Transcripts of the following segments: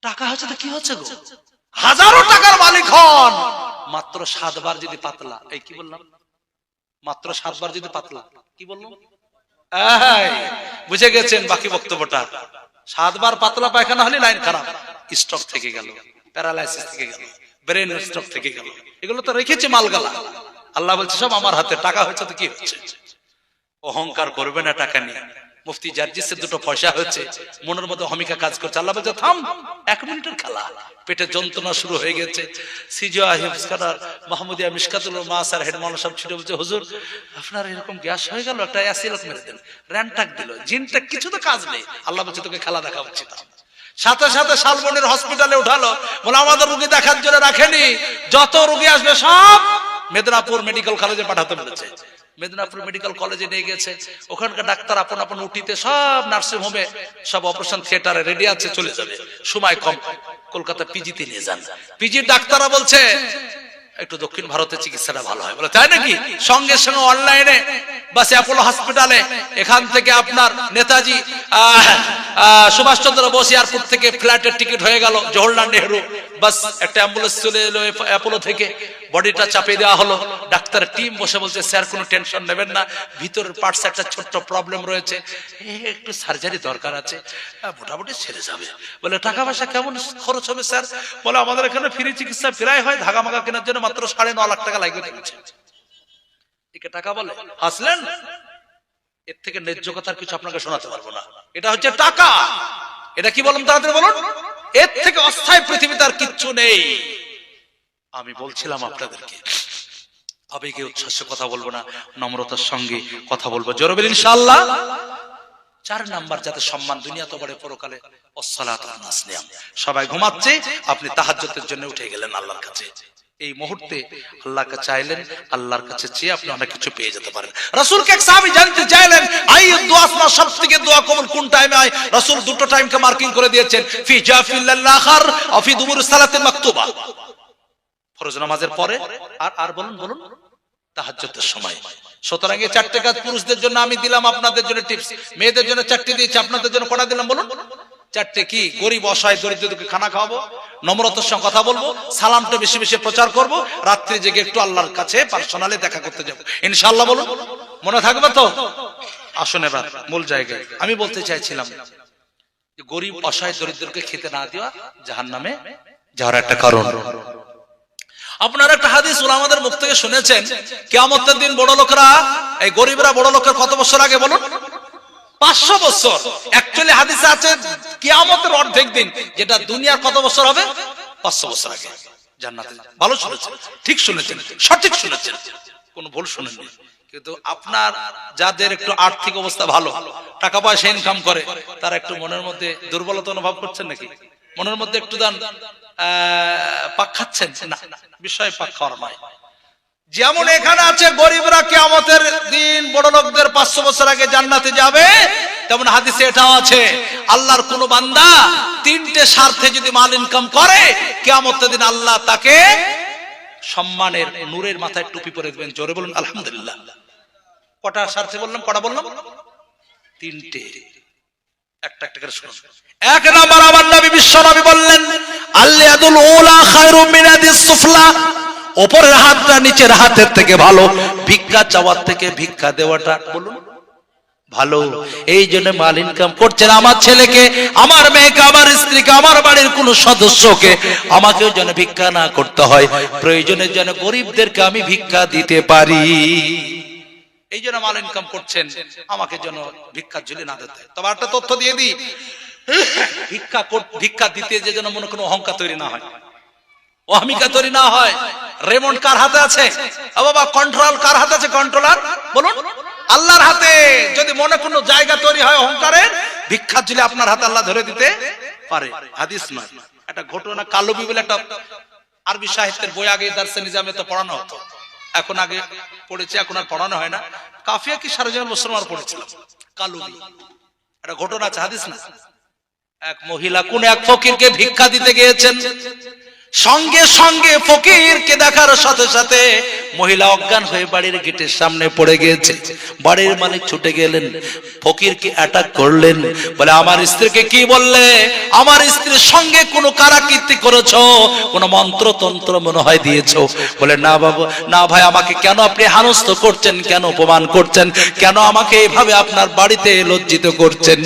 টাকা হচ্ছে তো কি হচ্ছে গো, হাজারো টাকার মালিক হন, মাত্র 7 বার যদি পাতলা, এই কি বললাম, মাত্র 7 বার যদি পাতলা, কি বললাম, বুঝে গেছেন বাকি বক্তব্যটা। 7 বার পাতলা পায়খানা হলে লাইন খারাপ, স্ট্রোক থেকে গেল, প্যারালাইসিস থেকে গেল, ব্রেন স্ট্রোক থেকে গেল, এগুলো তো রেখেছে মালগালা। আল্লাহ বলছে সব আমার হাতে, টাকা হয়েছে তো কি হচ্ছে। অহংকার করবে না টাকা নিয়ে। মুফতি জার্জিসের 2টো পয়সা হয়েছে, মনের মধ্যে হমিকা কাজ করছে। আল্লাহ বলছে থাম, 1 মিনিটের খেলা। পেটে যন্ত্রণা শুরু হয়ে গেছে। সিজিয়া হিফজখানার মাহমুদিয়া মিশকাতুল মাসার হেড মাওলানা সাহেব ছিল, বলছে হুজুর আপনার এরকম গ্যাস হয়ে গেল, একটা অ্যাসিলক মেরে দেন, র্যানটাক দিল, জিনটাক, কিছু তো কাজ নেই। আল্লাহ বলছে তোকে খেলা দেখা হচ্ছে। সাথে সাথে শালবনের হসপিটালে উঠালো, বলে আমাদের রোগী দেখার জন্য রাখেনি, যত রোগী আসবে সব মেদিনীপুর মেডিকেল কলেজে পাঠাতে বলেছে। মেদিনীপুর মেডিকেল কলেজে নিয়ে গেছে, ওখানকার ডাক্তার আপন আপন উঠিতে সব নার্সিং হোমে, সব অপারেশন থিয়েটারে রেডি আছে, চলে যাবে, সময় কম, কলকাতা পিজিতে নিয়ে যান। পিজির ডাক্তাররা বলছে একটু দক্ষিণ ভারতে চিকিৎসাটা ভালো হয়, বলে তাই নাকি? সঙ্গে সঙ্গে অনলাইনে বাস অ্যাপোলো হসপিটালে, এখান থেকে আপনার নেতাজি সুভাষচন্দ্র বোস এয়ারপোর্ট থেকে ফ্লাইটের টিকিট হয়ে গেল জওহরলাল নেহরু, বাস একটা অ্যাম্বুলেন্স চলে এলো অ্যাপোলো থেকে, বডিটা চাপিয়ে দেওয়া হলো। ডাক্তার টিম বসে বলছে স্যার কোনো টেনশন নেবেন না, ভিতরের পার্টস একটা ছোট্ট প্রবলেম রয়েছে, একটু সার্জারি দরকার আছে, মোটামুটি ছেড়ে যাবে। বলে টাকা পয়সা কেমন খরচ হবে স্যার? বলে আমাদের এখানে ফ্রি চিকিৎসা প্রায় হয়, ধাগা মাগা কেনার জন্য মাত্র 9.5 লাখ টাকা লাগবে। একে টাকা বলে? হাসলেন? এর থেকে ন্যায্য কথার কিছু আপনাকে শোনাতে পারবো না। এটা হচ্ছে টাকা। এটা কি বলুন, তাড়াতাড়ি বলুন। এর থেকে অস্থায়ী পৃথিবীতে আর কিচ্ছু নেই। আমি বলছিলাম আপনাদেরকে, আবেগে উচ্ছ্বাসে কথা বলবো না, নম্রতার সঙ্গে কথা বলবো, জোরে বলেন ইনশাআল্লাহ। 4 নাম্বার যাতে সম্মান দুনিয়া তো বড় পরকালে, ওয়াসসালাতু আলাস নিয়াম। সবাই ঘুমাচ্ছে, আপনি তাহাজ্জুদের জন্য উঠে গেলেন আল্লাহর কাছে। এই মুহূর্তে আল্লাহকে চাইলেন, আল্লাহর কাছে চেয়ে আপনি অনেক কিছু পেয়ে যেতে পারেন। রাসূলকে এক সাহাবী জানতে চাইলেন আইয়ু দুআ সবথেকে দোয়া কবুল কোন টাইমে হয়? রাসূল 2টো টাইমকে মার্কিং করে দিয়েছেন, ফি জাফিল আখার ওয়া ফি দুবুর সালাতিল মাকতুবা, ফরজ নামাজের পরে আর বলুন তাহাজ্জুদের সময়। সুতরাং এই 4টে কাজ পুরুষদের জন্য আমি দিলাম, আপনাদের জন্য টিপস। মেয়েদের জন্য 4টে দিয়েছি, আপনাদের জন্য কটা দিলাম বলুন? 4টে। কি? গরিব অসহায় দরিদ্রদেরকে খানা খাওয়াবো, নম্রতার সঙ্গে কথা বলবো, সালামটা বেশি বেশি প্রচার করব, রাত্রি জেগে একটু আল্লাহর কাছে পার্সোনালি দেখা করতে যাব ইনশাআল্লাহ। বলুন, মনে থাকবে তো? আসুন এবার মূল জায়গায়। আমি বলতে চাইছিলাম যে গরিব অসহায় দরিদ্রকে খেতে না দেওয়া জাহান্নামে যাওয়ার একটা কারণ। আপনারা একটা হাদিস উলামাদের মুখ থেকে শুনেছেন, কিয়ামতের দিন বড় লোকেরা, এই গরিবরা বড় লোকের কত বছর আগে বলুন? 500 বছর। অ্যাকচুয়ালি হাদিসে আছে কিয়ামতের অর্ধেক দিন, যেটা দুনিয়ার কত বছর হবে? 500 বছর আগে জান্নাতে। ভালো শুনেছেন, ঠিক শুনেছেন, সঠিক শুনেছেন, কোনো ভুল শুনেননি। কিন্তু আপনার যাদের একটু আর্থিক অবস্থা ভালো, টাকা পয়সা ইনকাম করে, তারা একটু মনের মধ্যে দুর্বলতা অনুভব করছেন নাকি? মনের মধ্যে একটু পাক খাচ্ছেন না? বিষয় পাক খাওয়ার নয়। যেমন এখানে আছে গরিবরা কিয়ামতের দিন বড় লোকদের 500 বছর আগে জান্নাতে যাবে, তেমন হাদিসে এটাও আছে আল্লাহর কোন বান্দা 3টে স্বার্থে যদি মাল ইনকাম করে, কিয়ামতের দিন আল্লাহ তাকে সম্মানের নূরের মাথায় টুপি পরে দেবেন। জোরে বলুন আলহামদুলিল্লাহ। কটা স্বার্থে বললাম? কটা বললাম? 3টে। একটা একটা করে শুনুন। 1 নাম্বার, আমার নবী বিশ্ব নবী বললেন আল-ইয়াদুল উলা খায়রুম মিন ইয়াদিস সুফলা, উপরের হাতটা নিচের হাতের থেকে ভালো, ভিক্ষা চাওয়ার থেকে ভিক্ষা দেওয়াটা বলুন ভালো। এই জন্য মাল ইনকাম করছেন, আমার ছেলেকে, আমার মেয়েকে, আমার স্ত্রীকে, আমার বাড়ির কোন সদস্যকে আমাকেও যেন ভিক্ষা না করতে হয়, প্রয়োজনের জন্য গরিবদেরকে আমি ভিক্ষা দিতে পারি। এই জন্য মাল ইনকাম করছেন, আমাকে যেন ভিক্ষার ঝুলি না দিতে। তবে একটা তথ্য দিয়ে দিই, ভিক্ষা দিতে যে যেন মনে কোনো অহংকার তৈরি না হয়, অহমিকা তৈরি না হয়। রেমন্ড কার হাতে আছে? বাবা কন্ট্রোল কার হাতে আছে? কন্ট্রোলার বলুন আল্লাহর হাতে। যদি মনে কোনো জায়গা তৈরি হয় অহংকারের, ভিক্ষার ঝুলি আপনার হাতে আল্লাহ ধরে দিতে পারে। হাদিস নয়, একটা ঘটনা। কালবি বলে একটা আরবি সাহিত্যের বই, আগে দারসে নিজামে তো পড়ানো হতো, এখন আগে পড়েছে, এখন আর পড়ানো হয় না। কাফিয়া কি সারাজীবন মুসলমান পড়েছিলাম। কালবি একটা ঘটনা আছে, হাদিস না। এক মহিলা কোন এক ফকিরকে ভিক্ষা দিতে গিয়েছেন, সঙ্গে সঙ্গে ফকিরকে দেখার সাথে সাথে মহিলা অজ্ঞান হয়ে বাড়ির গেটের সামনে পড়ে গিয়েছে। বাড়ির মালিক ছুটে গেলেন, ফকিরকে অ্যাটাক করলেন, বলে আমার স্ত্রীকে কি বললে? আমার স্ত্রীর সঙ্গে কোনো কারাকীর্তি করেছো, কোনো মন্ত্রতন্ত্র মনে হয় দিয়েছো? বলে না বাবু, না ভাই, আমাকে কেন আপনি হেনস্থ করছেন, কেন অপমান করছেন, কেন আমাকে এইভাবে আপনার বাড়িতে লজ্জিত করছেন?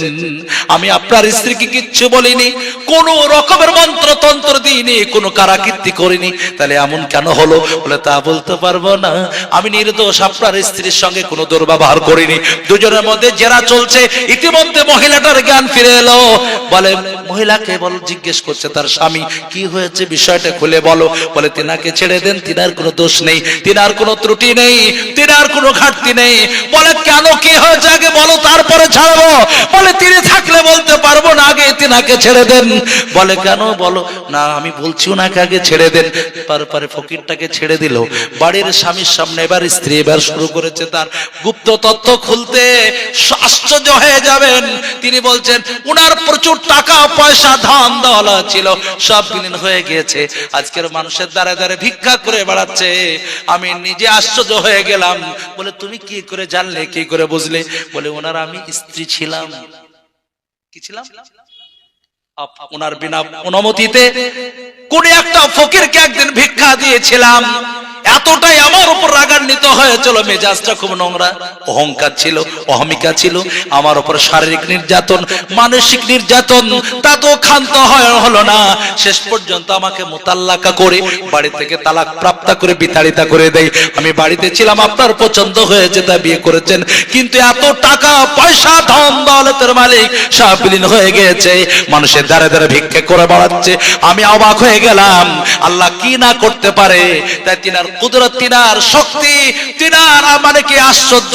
আমি আপনার স্ত্রীকে কিচ্ছু বলিনি, কোনো রকমের মন্ত্রতন্ত্র দিইনি, কোনো কারাকীর্তি করিনি, তাহলে এমন কেন হলো? বলে তা বলতে পারবো না, আমি নির্দোষ, আপনার স্ত্রীর সঙ্গে কোনো দুর্ব্যবহার করিনি। দুজনের মধ্যে জেরা চলছে, ইতিমধ্যে মহিলাটার জ্ঞান ফিরে এলো। বলে মহিলাকে জিজ্ঞেস করছে তার স্বামী, কি হয়েছে বিষয়টা খুলে বলো। বলে তিনাকে ছেড়ে দেন, তিনার কোনো দোষ নেই, তিনার কোনো ত্রুটি নেই, তিনার কোনো ঘাটতি নেই। বলে কেন, কি হয়েছে আগে বলো, তারপরে ছাড়বো। বলে তিনি থাকলে বলতে পারবো না, আগে তিনাকে ছেড়ে দেন। বলে কেন বলো না, আমি বলছি ওনাকে আগে ছেড়ে দেন। পরে ফকিরটাকে ছেড়ে দিল। বাড়ির স্বামীর সামনে এবার স্ত্রী এবার শুরু করেছে তার গুপ্ত তথ্য খুলতে। আশ্চর্য হয়ে যাবেন, তিনি বলছেন উনার প্রচুর টাকা পয়সা ধান দৌলত ছিল, সব বিলীন হয়ে গিয়েছে, আজকের মানুষের দ্বারে দ্বারে ভিক্ষা করে বেড়াচ্ছে। আমি নিজে আশ্চর্য হয়ে গেলাম। বলে তুমি কি করে জানলে, কি করে বুঝলে? বলে ওনার আমি স্ত্রী ছিলাম। কি ছিলাম? ওনার বিনা অনুমতিতে কোন একটা ফকিরকে একদিন ভিক্ষা দিয়েছিলাম। এতটাই আমার উপর রাগান্বিত হয়েছিল, মেজাজটা খুব নোংরা, অহংকার ছিল, অহমিকা ছিল, আমার উপর শারীরিক নির্যাতন, মানসিক নির্যাতন, তাতেও ক্ষান্ত হলো না। শেষ পর্যন্ত আমাকে মুতাল্লাকা করে বাড়ি থেকে তালাক প্রাপ্ত করে বিতাড়িত করে দেয়। আমি বাড়িতে ছিলাম, আপনার পছন্দ হয়েছে তা বিয়ে করেছেন, কিন্তু এত টাকা পয়সা ধন দৌলতের মালিক সব বিলীন হয়ে গিয়েছে, মানুষের দ্বারে দ্বারে ভিক্ষা করে বেড়াচ্ছে। আমি অবাক হয়ে গেলাম, আল্লাহ কি না করতে পারে। তাই তিনার কুদরত, তিনার শক্তি, তিনার মানে কি আশ্চর্য।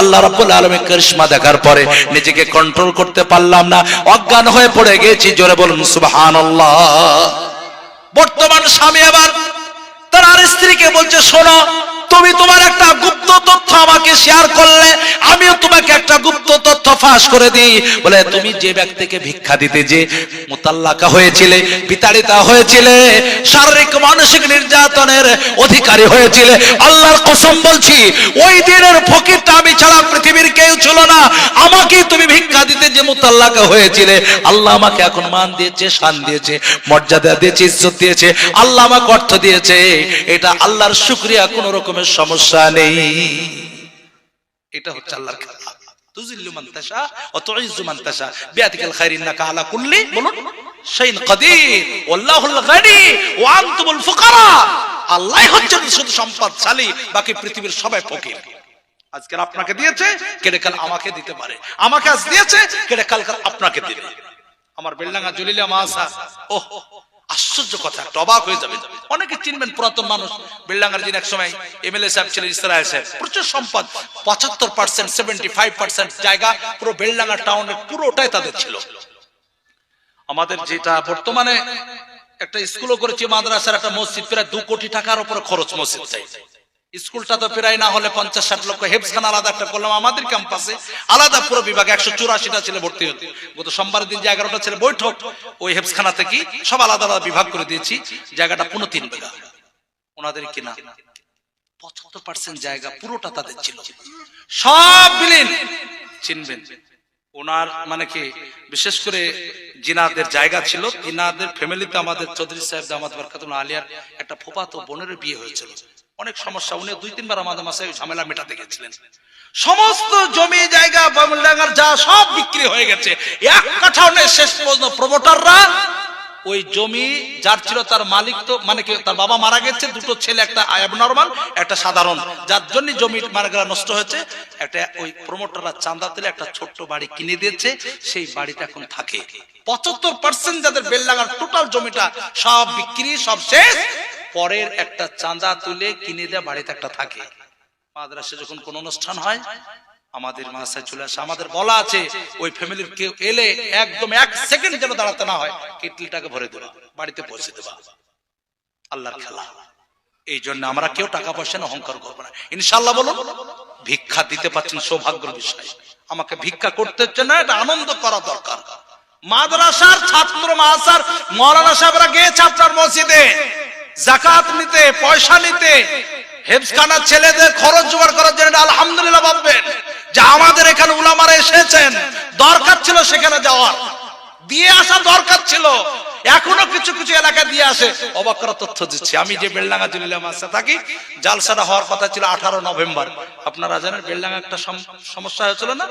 আল্লাহ রাব্বুল আলামিনের কারিশমা দেখার পরে নিজেকে কন্ট্রোল করতে পারলাম না, অজ্ঞান হয়ে পড়ে গেছি। জোরে বলুন সুবহানাল্লাহ। বর্তমান স্বামী আবার তার স্ত্রীকে বলছে, শোনো, তুমি তোমার একটা গুপ্ত তথ্য আমাকে শেয়ার করলে, আমিও তোমাকে একটা গুপ্ত তথ্য ফাঁস করে দিই। বলে তুমি যে ব্যক্তিকে ভিক্ষা দিতে যে মুতাল্লাকা হয়েছিলে, বিতাড়িতা হয়েছিলে, শারীরিক মানসিক নির্যাতনের অধিকারী হয়েছিলে, আল্লাহর কসম বলছি ওই দিনের ফকিরটা আমি ছাড়া পৃথিবীর কেউ ছিল না। আমাকে তুমি ভিক্ষা দিতে যে মুতাল্লাকা হয়েছিলে, আল্লাহ আমাকে এখন মান দিয়েছে, শান দিয়েছে, মর্যাদা দিয়েছে, ইজ্জত দিয়েছে, আল্লাহ আমাকে অর্থ দিয়েছে। এটা আল্লাহর শুকরিয়া, কোন রকমের সমস্যা নেই। এটা হচ্ছে আল্লাহর খেলা। তুযিল্লু মান তাশা ওয়া তুইজ্জু মান তাশা বিয়াদিকাল খায়র ইন্নাকা আলা কুল্লি বলুন শাইইন কাদির ওয়াল্লাহুল গানি ওয়া আনতুমুল ফুকারা। আল্লাহই হচ্ছেন শুধু সম্পদশালী, বাকি পৃথিবীর সবাই ফকির। আজকে আপনাকে দিয়েছে, কেড়ে কাল আমাকে দিতে পারে, আমাকে আজ দিয়েছে, কেড়ে কাল আপনাকে দিবে। আমার বেলডাঙ্গা জলিলা মাসা, ওহ আশ্চর্য কথা, অবাক হয়ে যাবে। অনেকে চিনবেন, পুরাতন মানুষ, বেলডাঙ্গার দিন এক সময় এমএলএ সাহেব ছিলেন, ইসরায়েল সাহেব, প্রচুর সম্পদ, 75% 75% জায়গা পুরো বেলডাঙ্গা টাউনের পুরোটাই তাদের ছিল। আমাদের যেটা বর্তমানে একটা স্কুলও করেছি, মাদ্রাসার একটা মসজিদ, প্রায় 2 কোটি টাকার উপরে খরচ মসজিদ চাই। স্কুলটা তো প্রায় না হলে 50-60 লক্ষ। হেফজখানা আলাদা একটা করলাম আমাদের ক্যাম্পাসে, আলাদা পুরো বিভাগে 184টা ছেলে ভর্তি হতো। গত সোমবারের দিন যে 11টা ছেলে বৈঠক, ওই হেফজখানা থেকে সব আলাদা আলাদা বিভাগ করে দিয়েছি। জায়গাটা 3.5 বিঘা ওনাদের কিনা, 75% জায়গা পুরোটা তাদের ছিল, সব বিলীন। চিনবেন ওনার মানে কি, বিশেষ করে জিনাদের জায়গা ছিল, জিনাদের ফ্যামিলিতে আমাদের চৌধুরী সাহেব দামাত বরকাতুল্লাহ আলিয়ার একটা ফুফাতো বোনের বিয়ে হয়েছিল। অনেক সমস্যা, উনি 2-3 বার আমাদের মাসে ঝামেলা মেটাতে গেছিলেন। সমস্ত জমি জায়গা বেলডাঙ্গার যা সব বিক্রি হয়ে গেছে, এক কাঠাও নেই। শেষ পর্যন্ত প্রমোটাররা ওই জমি যার ছিল, তার মালিক তো মানে কি, তার বাবা মারা গেছে, 2টো ছেলে, একটা অ্যাবনরমাল, একটা সাধারণ, যার জন্য জমি মার্গা নষ্ট হয়েছে। একটা ওই প্রমোটাররা চাঁদা দিলে একটা ছোট্ট বাড়ি কিনে দিয়েছে, সেই বাড়িটা এখন থাকে। 75% যাদের বেলডাঙ্গার টোটাল জমিটা সব বিক্রি, সব শেষ, পরের একটা চাঁদা তুলে কিনে দেয়া বাড়িতে একটা থাকে। মাদ্রাসায় যখন কোন অনুষ্ঠান হয়, আমাদের মাদ্রাসায় চলে আসে, আমাদের বলা আছে ওই ফ্যামিলির কেউ এলে একদম 1 সেকেন্ড যেন দাঁড়াতে না হয়, কিটলিটাকে ভরে দেবা, বাড়িতে পৌঁছে দেবা। আল্লাহর খেলা। এই জন্য আমরা কেউ টাকা পয়সা না অহংকার করবো না, ইনশাআল্লাহ। বলুন, ভিক্ষা দিতে পারছেন সৌভাগ্যের বিষয়। আমাকে ভিক্ষা করতে হচ্ছে না, এটা আনন্দ করা দরকার। মাদ্রাসার ছাত্র মাদ্রাসার মাওলানা সাহেবরা গিয়েছে আপনার মসজিদে যাকাত নিতে, পয়সা নিতে, হেফজখানার ছেলেদের খরচ জোগাড় করার জন্য আলহামদুলিল্লাহ ভাববেন যে আমাদের এখানে উলামারা এসেছেন, দরকার ছিল সেখানে যাওয়ার, দিয়ে আসা দরকার ছিল। এখনো কিছু কিছু এলাকা দিয়ে আসে। অবাক করা তথ্য দিচ্ছি, আমি যে বেলডাঙ্গা জলিলা মাসে থাকি, জালসাটা হওয়ার কথা ছিল 18 নভেম্বর। আপনারা জানেন বেলডাঙ্গা একটা সমস্যা হয়েছিল না,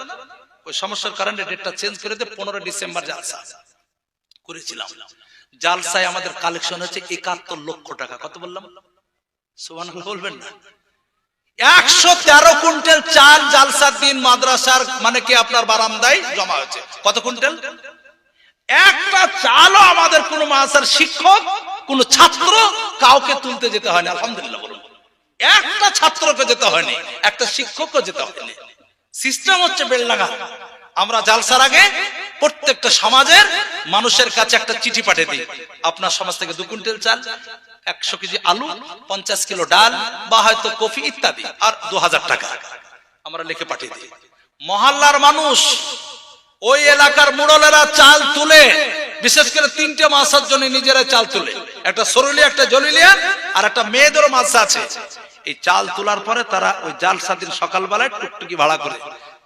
ওই সমস্যার কারণে ডেটটা চেঞ্জ করে দিয়ে 15 ডিসেম্বর জালসা করেছিলাম। জালসায় আমাদের কালেকশন হচ্ছে 71 লক্ষ টাকা। কত বললাম? সুবহানাল্লাহ বলবেন না? 113 কুইন্টাল চাল জালসার দিন মাদ্রাসার মানে কি আপনার বারান্দায় জমা হয়েছে। কত কুইন্টাল? একটা চালও আমাদের কোন মাদ্রাসার শিক্ষক, কোন ছাত্র কাউকে তুলতে যেতে হয়নি। আলহামদুলিল্লাহ বলুন, একটা ছাত্রকে যেতে হয়নি, একটা শিক্ষককে যেতে হয়নি। সিস্টেম হচ্ছে বেলডাঙ্গা, আমরা জালসার আগে প্রত্যেকটা সমাজের মানুষের কাছে একটা চিঠি পাঠিয়ে দিই, আপনার সমাজ থেকে 2 কুইন্টাল চাল, 100 কেজি আলু, 50 কিলো ডাল বা হয়তো কফি ইত্যাদি, আর 2000 টাকা আমরা লিখে পাঠিয়ে দিই। মহল্লার মানুষ, ওই এলাকার মুড়লেরা চাল তুলে, বিশেষ করে 3টে মাসার জন্য নিজেরা চাল তুলে, একটা সরুলিয়া, একটা জলিলিয়া, আর একটা মেয়েদেরও মাসা আছে। এই চাল তোলার পরে তারা ওই জালসা দিন সকালবেলায় টুকটুকি ভাড়া করে,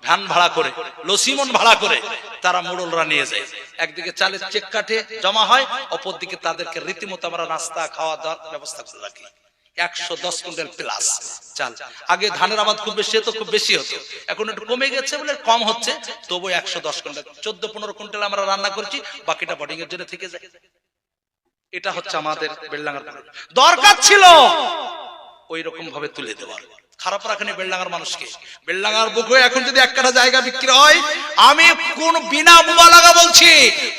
ভ্যান ভাড়া করে, লসিমন ভাড়া করে তারা মুড়লরা নিয়ে যায়। একদিকে চালের চেক কাটে জমা হয়, অপরদিকে তাদেরকে রীতিমতো আমরা নাস্তা খাওয়া দাওয়ার ব্যবস্থা করে রাখি। 110 কুইন্টাল প্লাস চাল। আগে ধানের আবাদ খুব বেশি হতো, খুব বেশি হতো, এখন একটু কমে গেছে বলে কম হচ্ছে, তবু 110 কুইন্টাল, 14-15 কুইন্টাল আমরা রান্না করছি, বাকিটা বোর্ডিং এর জন্য থেকে যায়। এটা হচ্ছে আমাদের বেলডাঙ্গার দরকার ছিল ওই রকম ভাবে তুলে দেওয়ার। খারাপ রাখেনি বেলডাঙ্গার মানুষকে। বেলডাঙ্গার বুকে এখন যদি 1 কাঠা জায়গা বিক্রি হয়, আমি কোন বিনা মুবালাগা বলছি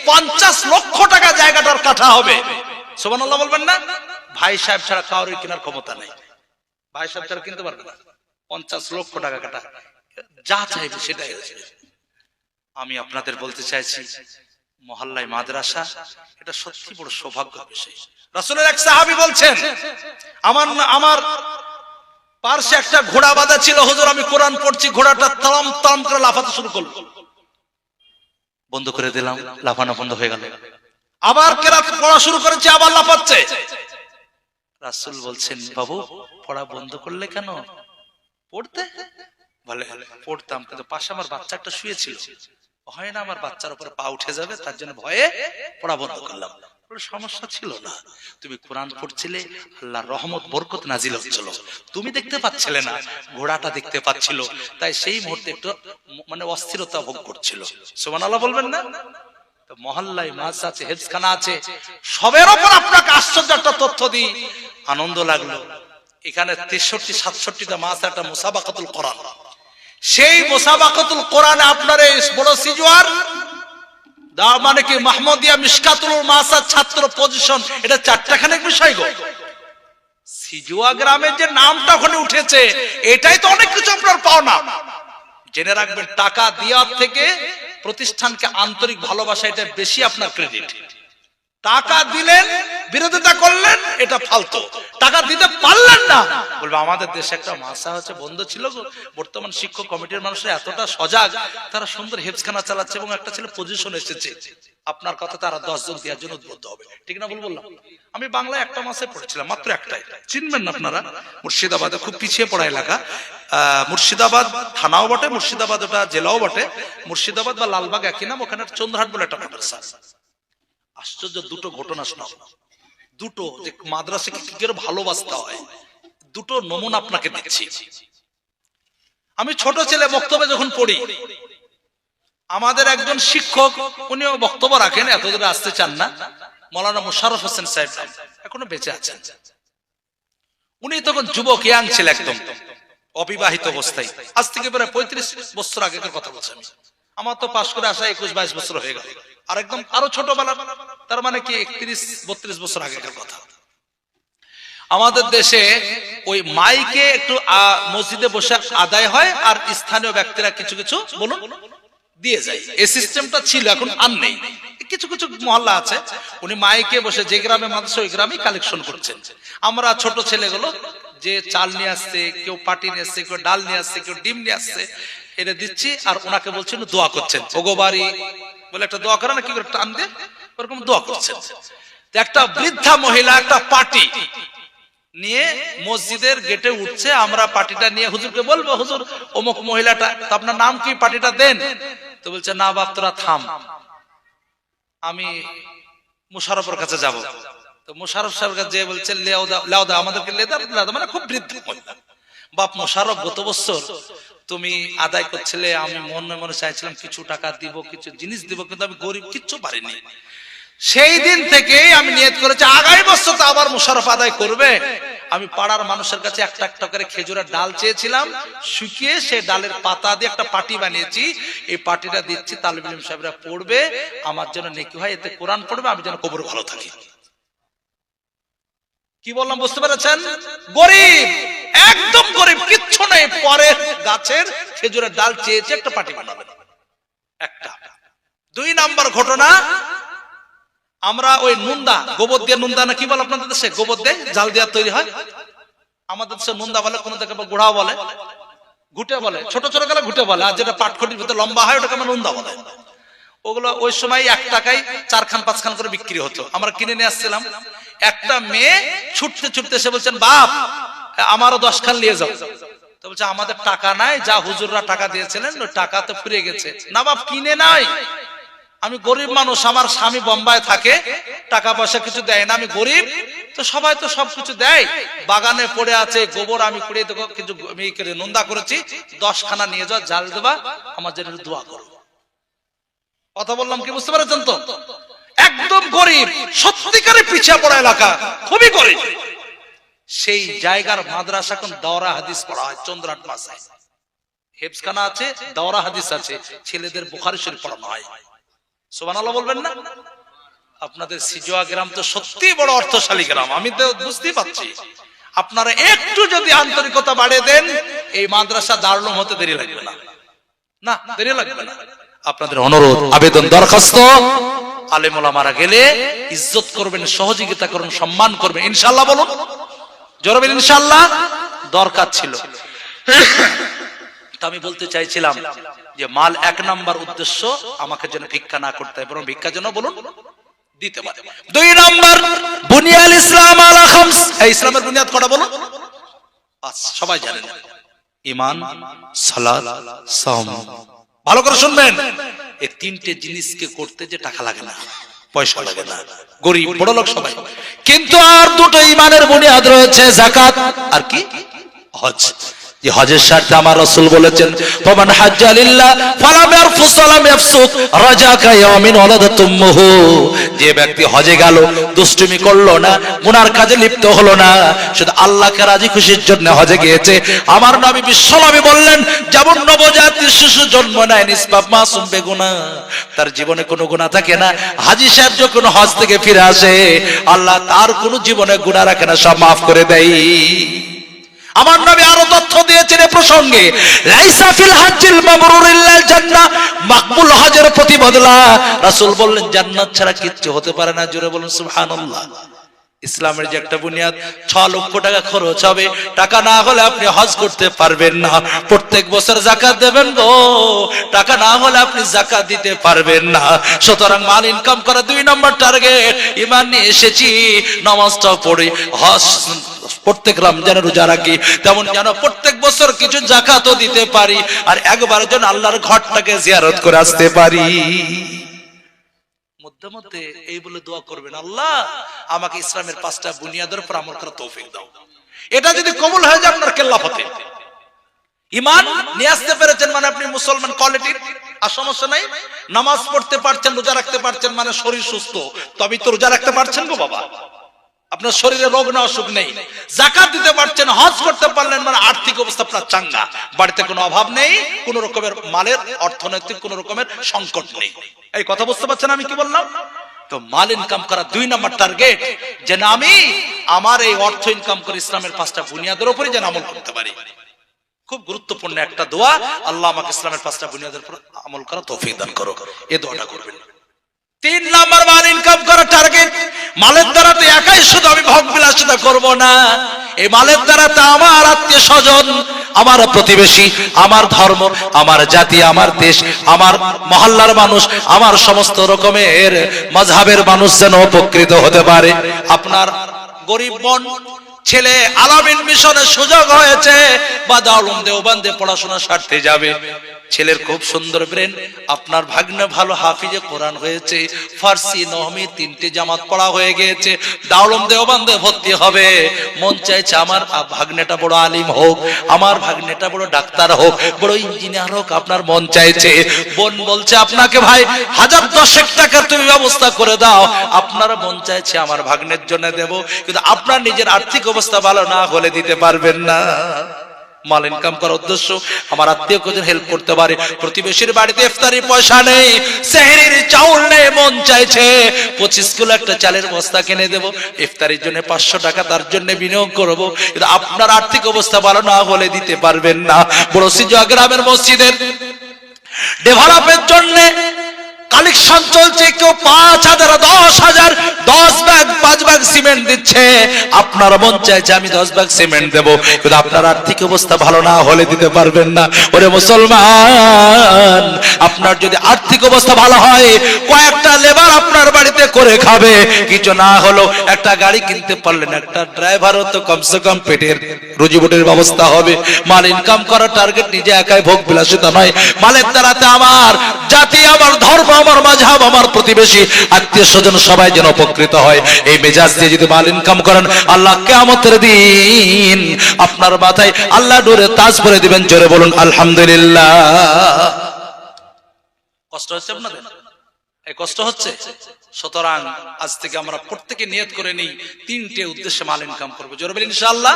50 লক্ষ টাকা জায়গাটার কাঠা হবে। সুবহানাল্লাহ বলবেন না? ভাই সাহেব ছাড়া কারোর কেনার ক্ষমতা নেই, ভাই সাহেব ছাড়া কিনতে পারবে না। 50 লক্ষ টাকা কাঠা, যা চাইবে সেটাই আছে। আমি আপনাদের বলতে চাইছি, মহল্লায় মাদ্রাসা এটা সত্যি বড় সৌভাগ্যের বিষয়। রাসূলের এক সাহাবী বলছেন, আমার পার্শ্বে একটা ঘোড়া বাঁধা ছিল, হুজুর আমি কোরআন পড়ছি, ঘোড়াটা তাম তাম করে লাফাতে শুরু করলো, বন্ধ করে দিলাম, লাফানো বন্ধ হয়ে গেল। আবার কেরাত পড়া শুরু করেছে, আবার লাফাচ্ছে। রাসূল বলছেন, বাবু পড়া বন্ধ করলে কেন? পড়তে বলে, পড়তাম, কিন্তু পাশে আমার বাচ্চা একটা শুয়েছিল, হয় না আমার বাচ্চার উপরে পা উঠে যাবে, তার জন্য ভয়ে পড়া বন্ধ করলাম। সমস্যা ছিল না, তুমি কোরআন পড়ছিলে, আল্লাহর রহমত বরকত নাজিল হচ্ছিল, তুমি দেখতে পাচ্ছিলে না, ঘোড়াটা দেখতে পাচ্ছিল, তাই সেই মুহূর্তে একটু মানে অস্থিরতা ভোগ করছিল। সুবহানাল্লাহ বলবেন না? তো মহল্লায় মাদ্রাসা আছে, হেফজখানা আছে, সবের উপর আপনাকে আশ্চর্য একটা তথ্য দিই, আনন্দ লাগলো। এখানে 63-67টা মাদ্রাসা, একটা মুসাবাকাতুল কোরআন, সেই মুসাবাকাতুল কোরআনে আপনার এই বড় সিজওয়ার মানে কি মাহমুদিয়া মিশকাতুল মাদ্রাসার ছাত্র পজিশন, এটা 4টাখানেক বিষয় গো। সিজুয়া গ্রামের যে নামটা ওখানে উঠেছে, এটাই তো অনেক কিছু আপনার পাওনা। জেনে রাখবেন, টাকা দেওয়ার থেকে প্রতিষ্ঠানকে আন্তরিক ভালোবাসা, এটা বেশি আপনার ক্রেডিট। টাকা দিলেন, বিরোধিতা করলেন, এটা ফালতু। টাকা দিতে পারলেন না, বলবে আমাদের দেশে একটা মাদ্রাসা হচ্ছে বন্ধ ছিল গো। বর্তমান শিক্ষক কমিটির মানুষরা এতটা সজাগ, তারা সুন্দর হেফজখানা চালাচ্ছে এবং একটা ছেলে পজিশন এসেছে, আপনার কথা তারা 10 জন দেওয়ার জন্য উদ্বুদ্ধ হবে। ঠিক না ভুল বললাম? আমি বাংলায় একটা মাসে পড়েছিলাম, মাত্র একটাই, চিনবেন না আপনারা, মুর্শিদাবাদে, খুব পিছিয়ে পড়া এলাকা। মুর্শিদাবাদ থানাও বটে, মুর্শিদাবাদ ওটা জেলাও বটে, মুর্শিদাবাদ বা লালবাগ একই নাম। ওখানে চন্দ্রহাট বলে একটা মাদ্রাসা। আশ্চর্য দুটো ঘটনা শোনাবো, দুটো যে মাদ্রাসাকে কি করে ভালোবাসতে হয়, দুটো নমুনা আপনাকে দিচ্ছি। আমি ছোট ছেলে বক্তব্যে যখন পড়ি, আমাদের একজন শিক্ষক, উনিও বক্তব্য রাখেন, এত দূরে আসতে চান না, মৌলানা মোশাররফ হোসেন সাহেব, এখনো বেঁচে আছেন। উনি তখন যুবক, ইয়াং ছেলে, একদম অবিবাহিত অবস্থায়, আজ থেকে প্রায় 35 বছর আগেকার কথা বলছি আমি। আমার তো পাশ করে আসা 21-22 বছর হয়ে গেল, আর একদম আরো ছোটবেলা, তার মানে কি 31-32 বছর আগেকার কথা। আমাদের দেশে ওই মাইকে একটু মসজিদে বসে আদায় হয়, আর স্থানীয় ব্যক্তিরা কিছু কিছু বলুন দিয়ে যায়, এই সিস্টেমটা ছিল, এখন আর নেই। কিছু কিছু মহল্লা আছে, উনি মাইকে বসে যে গ্রামে মাদ্রাসা ওই গ্রামে কালেকশন করছেন। আমরা ছোট ছেলেগুলো যে চাল নিয়ে আসছে, কেউ পাটি নিয়ে আসছে, কেউ ডাল নিয়ে আসছে, কেউ ডিম নিয়ে আসছে, এটা দিচ্ছি, আর ওনাকে বলছেন দোয়া করছেন, ওগো বাড়ি বলে একটা দোয়া করে না, কি করে টান দিয়ে ওরকম দোয়া করছেন। একটা বৃদ্ধা মহিলা একটা পার্টি নিয়ে মসজিদের গেটে উঠছে, আমরা পার্টিটা নিয়ে হুজুরকে বলবো, হুজুর অমুক মহিলাটা, তো আপনার নাম কি, পার্টিটা দেন। তো বলছে না বাপ তোরা থাম, আমি মুশারফের কাছে যাব। তো মুশারফ সাহেবের কাছে যে বলছে লেও দাও আমাদেরকে, লেদার মানে খুব বৃদ্ধ মহিলা। বাপ মুশারফ গত বছর তুমি আদায় করছিলে, আমি মনে মনে চাইছিলাম কিছু টাকা দিব, কিছু জিনিস দিব, কিন্তু আমি গরিব, কিচ্ছু পারিনি। সেই দিন থেকে আমি নিয়ত করেছি আগামী বছর তো আবার মুশারফ আদায় করবে। আমি পাড়ার মানুষের কাছে একটা একটা করে খেজুরের ডাল চেয়েছিলাম, শুকিয়ে সেই ডালের পাতা দিয়ে একটা পাটি বানিয়েছি, এই পাটিটা দিচ্ছি, তালিবুল ইলম সাহেবরা পড়বে, আমার জন্য নেকি হয়, এতে কোরআন পড়বে, আমি যেন কবর ভালো থাকি। কি বললাম বুঝতে পেরেছেন? গরিব, একদম গরিব, কিচ্ছু নেই, পরের গাছের খেজুরের ডাল চেয়েছে, একটা পাটি বানাবে একটা। 2 নাম্বার ঘটনা, আমরা ওই নুন্দা, গোবর দিয়ে নুন্দা না কি বলে আপনাদের দেশে, গোবর দিয়ে জাল দেওয়া তৈরি হয়, আমাদের দেশে নুন্দা বলে, কোন দিকে গুড়া বলে, ঘুটে বলে, ছোট ছোট গেলে ঘুটে বলে, আর যেটা পাটখটির ভিতরে লম্বা হয় ওটাকে আমরা নুন্দা বলে। ওগুলো ওই সময় 1 টাকায় 4 খান 5 খান করে বিক্রি হতো, আমরা কিনে নিয়ে আসছিলাম। একটা মেয়ে ছুটতে ছুটতে এসে বলছেন বাপ আমারও 10 খান নিয়ে যাও। তো বলছে আমাদের টাকা নাই, যা হুজুররা টাকা দিয়েছিলেন ওই টাকা তো ফুরিয়ে গেছে। না বাপ কিনে নাই, আমি গরিব মানুষ, আমার স্বামী বোম্বাই থাকে, টাকা পয়সা কিছু দেয় না, আমি গরিব, তো সবাই তো সবকিছু দেয়, বাগানে পড়ে আছে গোবর, আমি কুড়িয়ে দেবো, কিছু নন্দা করেছি, 10 খানা নিয়ে যাও, জাল দেবা, আমার জন্য দোয়া করো। কথা বললাম কি বুঝতে পারছেন তো? একদম গরিব, সত্যিকারে পিছিয়ে পড়া এলাকা, খুবই গরিব। সেই জায়গার মাদ্রাসা এখন দাওরা হাদিস পড়া হয়, চন্দ্রহাট মাসে হেফজখানা আছে, দাওরা হাদিস আছে, ছেলেদের বুখারী শরীফ পড়ানো হয়। সুবহানাল্লাহ বলবেন না? আপনাদের সিজোয়া গ্রাম তো সত্যি বড় অর্থশালী গ্রাম, আমি তো বুঝতেই পারছি। আপনারা একটু যদি আন্তরিকতা বাড়িয়ে দেন, এই মাদ্রাসা দারুল হতে দেরি লাগবে না, না দেরি লাগবে না। আপনাদের অনুরোধ, আবেদন, দরখাস্ত, আলেম ওলামারা গেলে ইজ্জত করবেন, সহযোগিতা করবেন, সম্মান করবেন, ইনশাআল্লাহ বলুন, জোরে বলেন ইনশাআল্লাহ। দরকার ছিল। আমি বলতে চাইছিলাম যে মাল 1 নাম্বার উদ্দেশ্য আমাকে যেন ভিক্ষা না করতে হয়, বরং ভিক্ষা যেন বলুন দিতে পারে। 2 নাম্বার বুনিয়াল ইসলাম আলা খামস, এই ইসলামের বুনিয়াদ কটা বলুন? সবাই জানেন, ঈমান, সালাত, সাওম। ভালো করে শুনবেন, এই 3টে জিনিসকে করতে যে টাকা লাগে না, পয়সা লাগে না, গরিব বড় লোক সবাই। কিন্তু আর 2টো ঈমানের বুনিয়াদ রয়েছে, যাকাত আর কি, হজ। যে হজের সাথে আমার রাসূল বলেছেন ফামান হাজ্জা লিল্লাহ ফালাম ইয়ারফুস ওয়ালাম ইয়াফসুক রাজাকা ইয়ামিন ওয়ালাদাতুমহু, যে ব্যক্তি হজে গেল, দুষ্টুমি করলো না, গুনার কাজে লিপ্ত হলো না, শুধু আল্লাহকে রাজি খুশির জন্য হজে গিয়েছে, আমার নবী বিশ্বনবী বললেন যেমন নবজাতক শিশু জন্ম নেয় নিষ্পাপ মাসুম বেগুনাহ, তার জীবনে কোনো গুনাহ থাকে না, হাজী সাহেব যখন হজ থেকে ফিরে আসে আল্লাহ তার কোনো জীবনে গুনাহ রাখে না, সব মাফ করে দেয়। আমার নবী আরো তথ্য দিয়েছেন এই প্রসঙ্গে, লাইসা ফিল হাজ্জিল মাবরুর ইল্লাল জান্নাহ, মাকবুল হজের প্রতিবদলা। রাসূল বললেন জান্নাত ছাড়া কিচ্ছু হতে পারে না, জোরে বলুন সুবহানাল্লাহ। ইসলামের যে একটা বুনিয়াদ, 6 লক্ষ টাকা খরচ হবে, টাকা না হলে আপনি হজ করতে পারবেন না। প্রত্যেক বছর যাকাত দেবেন গো, টাকা না হলে আপনি যাকাত দিতে পারবেন না। সুতরাং মাল ইনকাম করা 2 নম্বর টার্গেট। ঈমান নিয়ে এসেছি, নামাজটাও পড়ি, হজ প্রত্যেক রমজানে রোজা রাখি, তেমন যেন প্রত্যেক বছর কিছু যাকাতও দিতে পারি, আর একবার যেন আল্লাহর ঘরটাকে জিয়ারত করে আসতে পারি। মধ্যে মধ্যে এই বলে দোয়া করবেন, আল্লাহ আমাকে ইসলামের 5টা বুনিয়াদের উপর আমল করার তৌফিক দাও। এটা যদি কবুল হয়ে যায় আপনার কেল্লা ফতে। ঈমান নিয়ে আসতে পেরেছেন মানে আপনি মুসলমান কোয়ালিটির, আর সমস্যা নাই। নামাজ পড়তে পারছেন, রোজা রাখতে পারছেন মানে শরীর সুস্থ, তবেই তো রোজা রাখতে পারছেন গো বাবা, আপনার শরীরে রোগ না অসুখ নেই। যাকাত দিতে পারছেন, হজ করতে পারলেন মানে আর্থিক অবস্থা আপনার চাঙ্গা, বাড়িতে কোনো অভাব নেই, কোন রকমের মালের অর্থনৈতিক কোন রকমের সংকট নেই। এই কথা বুঝতে পারছেন আমি কি বললাম? তো মাল ইনকাম করা 2 নম্বর টার্গেট, যে আমি আমার এই অর্থ ইনকাম করে ইসলামের 5টা বুনিয়াদের উপরে যেন আমল করতে পারি। খুব গুরুত্বপূর্ণ একটা দোয়া, আল্লাহ আমাকে ইসলামের 5টা বুনিয়াদের উপর আমল করা তৌফিক দান করো, এই দোয়াটা করবেন। তিন নাম্বার মাল ইনকাম করার টার্গেট, মালের দ্বারা তো একাই শুধু আমি ভোগ বিলাসিতা করব না, এই মালের দ্বারা তো আমার আত্মীয় স্বজন, আমার প্রতিবেশী, আমার ধর্ম, আমার জাতি, আমার দেশ, আমার মহল্লার মানুষ, আমার সমস্ত রকমের মাযহাবের মানুষ যেন উপকৃত হতে পারে। আপনার গরিব বোন ছেলে আলামিন মিশনে সুযোগ হয়েছে বা দারুল দেওবন্দে পড়াশোনা সারতে যাবে, ছেলের খুব সুন্দর ব্রেন, আপনার ভাগ্নে ভালো হাফিজে কোরআন হয়েছে, ফার্সি নহমি তিনটে জামাত পড়া হয়ে গিয়েছে, দারুল দেওবন্দে ভর্তি হবে, মন চাইছে আমার ভাগ্নেটা বড় আলিম হোক, আমার ভাগ্নেটা বড় ডাক্তার হোক, বড় ইঞ্জিনিয়ার হোক, আপনার মন চাইছে। বোন বলছে আপনাকে ভাই 1010 টাকা তুমি ব্যবস্থা করে দাও, আপনার মন চাইছে আমার ভাগ্নের জন্য দেব, কিন্তু আপনার নিজের আর্থিক অবস্থা ভালো না হলে দিতে পারবেন না। মাল ইনকাম করার উদ্দেশ্য আমার আত্মীয় কোজন হেল্প করতে পারে, প্রতিবেশীর বাড়িতে ইফতারির পয়সা নেই, সেহরির চাউল নেই, মন চাইছে 25 কিলো একটা চালের বস্তা কিনে দেব, ইফতারির জন্য 500 টাকা তার জন্য বিনিয়োগ করব, কিন্তু আপনার আর্থিক অবস্থা ভালো না হলে দিতে পারবেন না। বড়সিজা গ্রামের মসজিদের ডেভেলপের জন্য কালেকশন চলছে, কেউ 5,000 10,000 10 ব্যাগ 5 ব্যাগ সিমেন্ট দিচ্ছে, আপনার মন চাইছে আমি 10 ব্যাগ সিমেন্ট দেব, কিন্তু আপনার আর্থিক অবস্থা ভালো না হলে দিতে পারবেন না। ওরে মুসলমান, আপনার যদি আর্থিক অবস্থা ভালো হয় কয়েকটা লেবার আপনার বাড়িতে করে খাবে, কিছু না হলো একটা গাড়ি কিনতে পারলেন, একটা ড্রাইভারও তো কমসে কম পেটের রুজিবুটির ব্যবস্থা হবে। মাল ইনকাম করার টার্গেট নিজে একাই ভোগ বিলাসিতা নয়, মালের দ্বারাতে আমার জাতি, আমার ধর্ম, আমার মাযহাব, আমার প্রতিবেশী, আত্মীয় স্বজন সবাই যেন উপকৃত হয়। এই মেজাজ দিয়ে যদি মাল ইনকাম করেন, আল্লাহ কিয়ামতের দিন আপনার মাথায় আল্লাহ নূরে তাজ পরে দিবেন। জোরে বলুন আলহামদুলিল্লাহ। কষ্ট হচ্ছে আপনাদের? এই কষ্ট হচ্ছে? সুতরাং আজ থেকে আমরা প্রত্যেকে নিয়ত করে নিই 3টে উদ্দেশ্যে মাল ইনকাম করব। জোরে বলেন ইনশাআল্লাহ।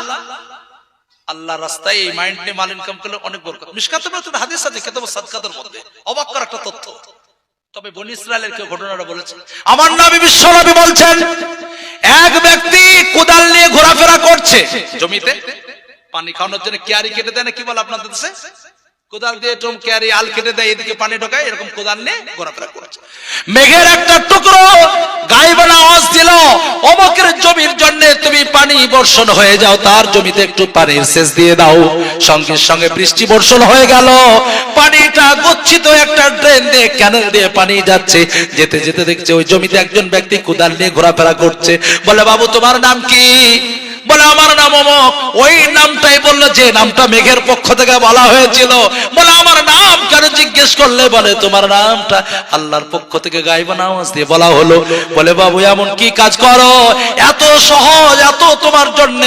আল্লাহ রাস্তায় এই মাইন্ড নিয়ে মাল ইনকাম করলে অনেক বরকত। মিশকাতে নতুন হাদিস আছে কিতাব সাদকাতের মধ্যে, অবাক করা একটা তথ্য। তবে বনী ইসরাইলের কেউ ঘটনাটা বলেছে, আমার নবী বিশ্ব নবী বলছেন, এক ব্যক্তি কোদাল নিয়ে ঘোরাফেরা করছে জমিতে, পানি খাওয়ানোর জন্য কিয়ারি কেটে দেয় না, কি বলে আপনাদের দেশে, কোদাল দিয়ে টম কিয়ারি আল কেটে দেয়, এদিকে পানি ঢোকায়, এরকম কোদাল নিয়ে ঘোরাফেরা করছে। মেঘের একটা টুকরো গায়েবানা আওয়াজ দিল, অমুকের জমির জন্য তুমি পানি বর্ষণ হয়ে যাও, তার জমিতে একটু পানির সেচ দিয়ে দাও। সঙ্গে সঙ্গে বৃষ্টি বর্ষণ হয়ে গেল, পানিটা গচ্ছিত একটা ড্রেন দিয়ে ক্যানেল দিয়ে পানি যাচ্ছে, যেতে যেতে দেখছে ওই জমিতে একজন ব্যক্তি কোদাল নিয়ে ঘোরাফেরা করছে। বলে বাবু তোমার নাম কি? বলে আমার নাম অমুক। ওই নামটাই বললো যে নামটা মেঘের পক্ষ থেকে বলা হয়েছিল। বলে আমার নাম কেন জিজ্ঞেস করলে? বলে তোমার নামটা আল্লাহর পক্ষ থেকে গায়েবানা আওয়াজ দিয়ে বলা হলো। বলে বাবু এমন কি কাজ করো, এত সহজ, এত তোমার জন্য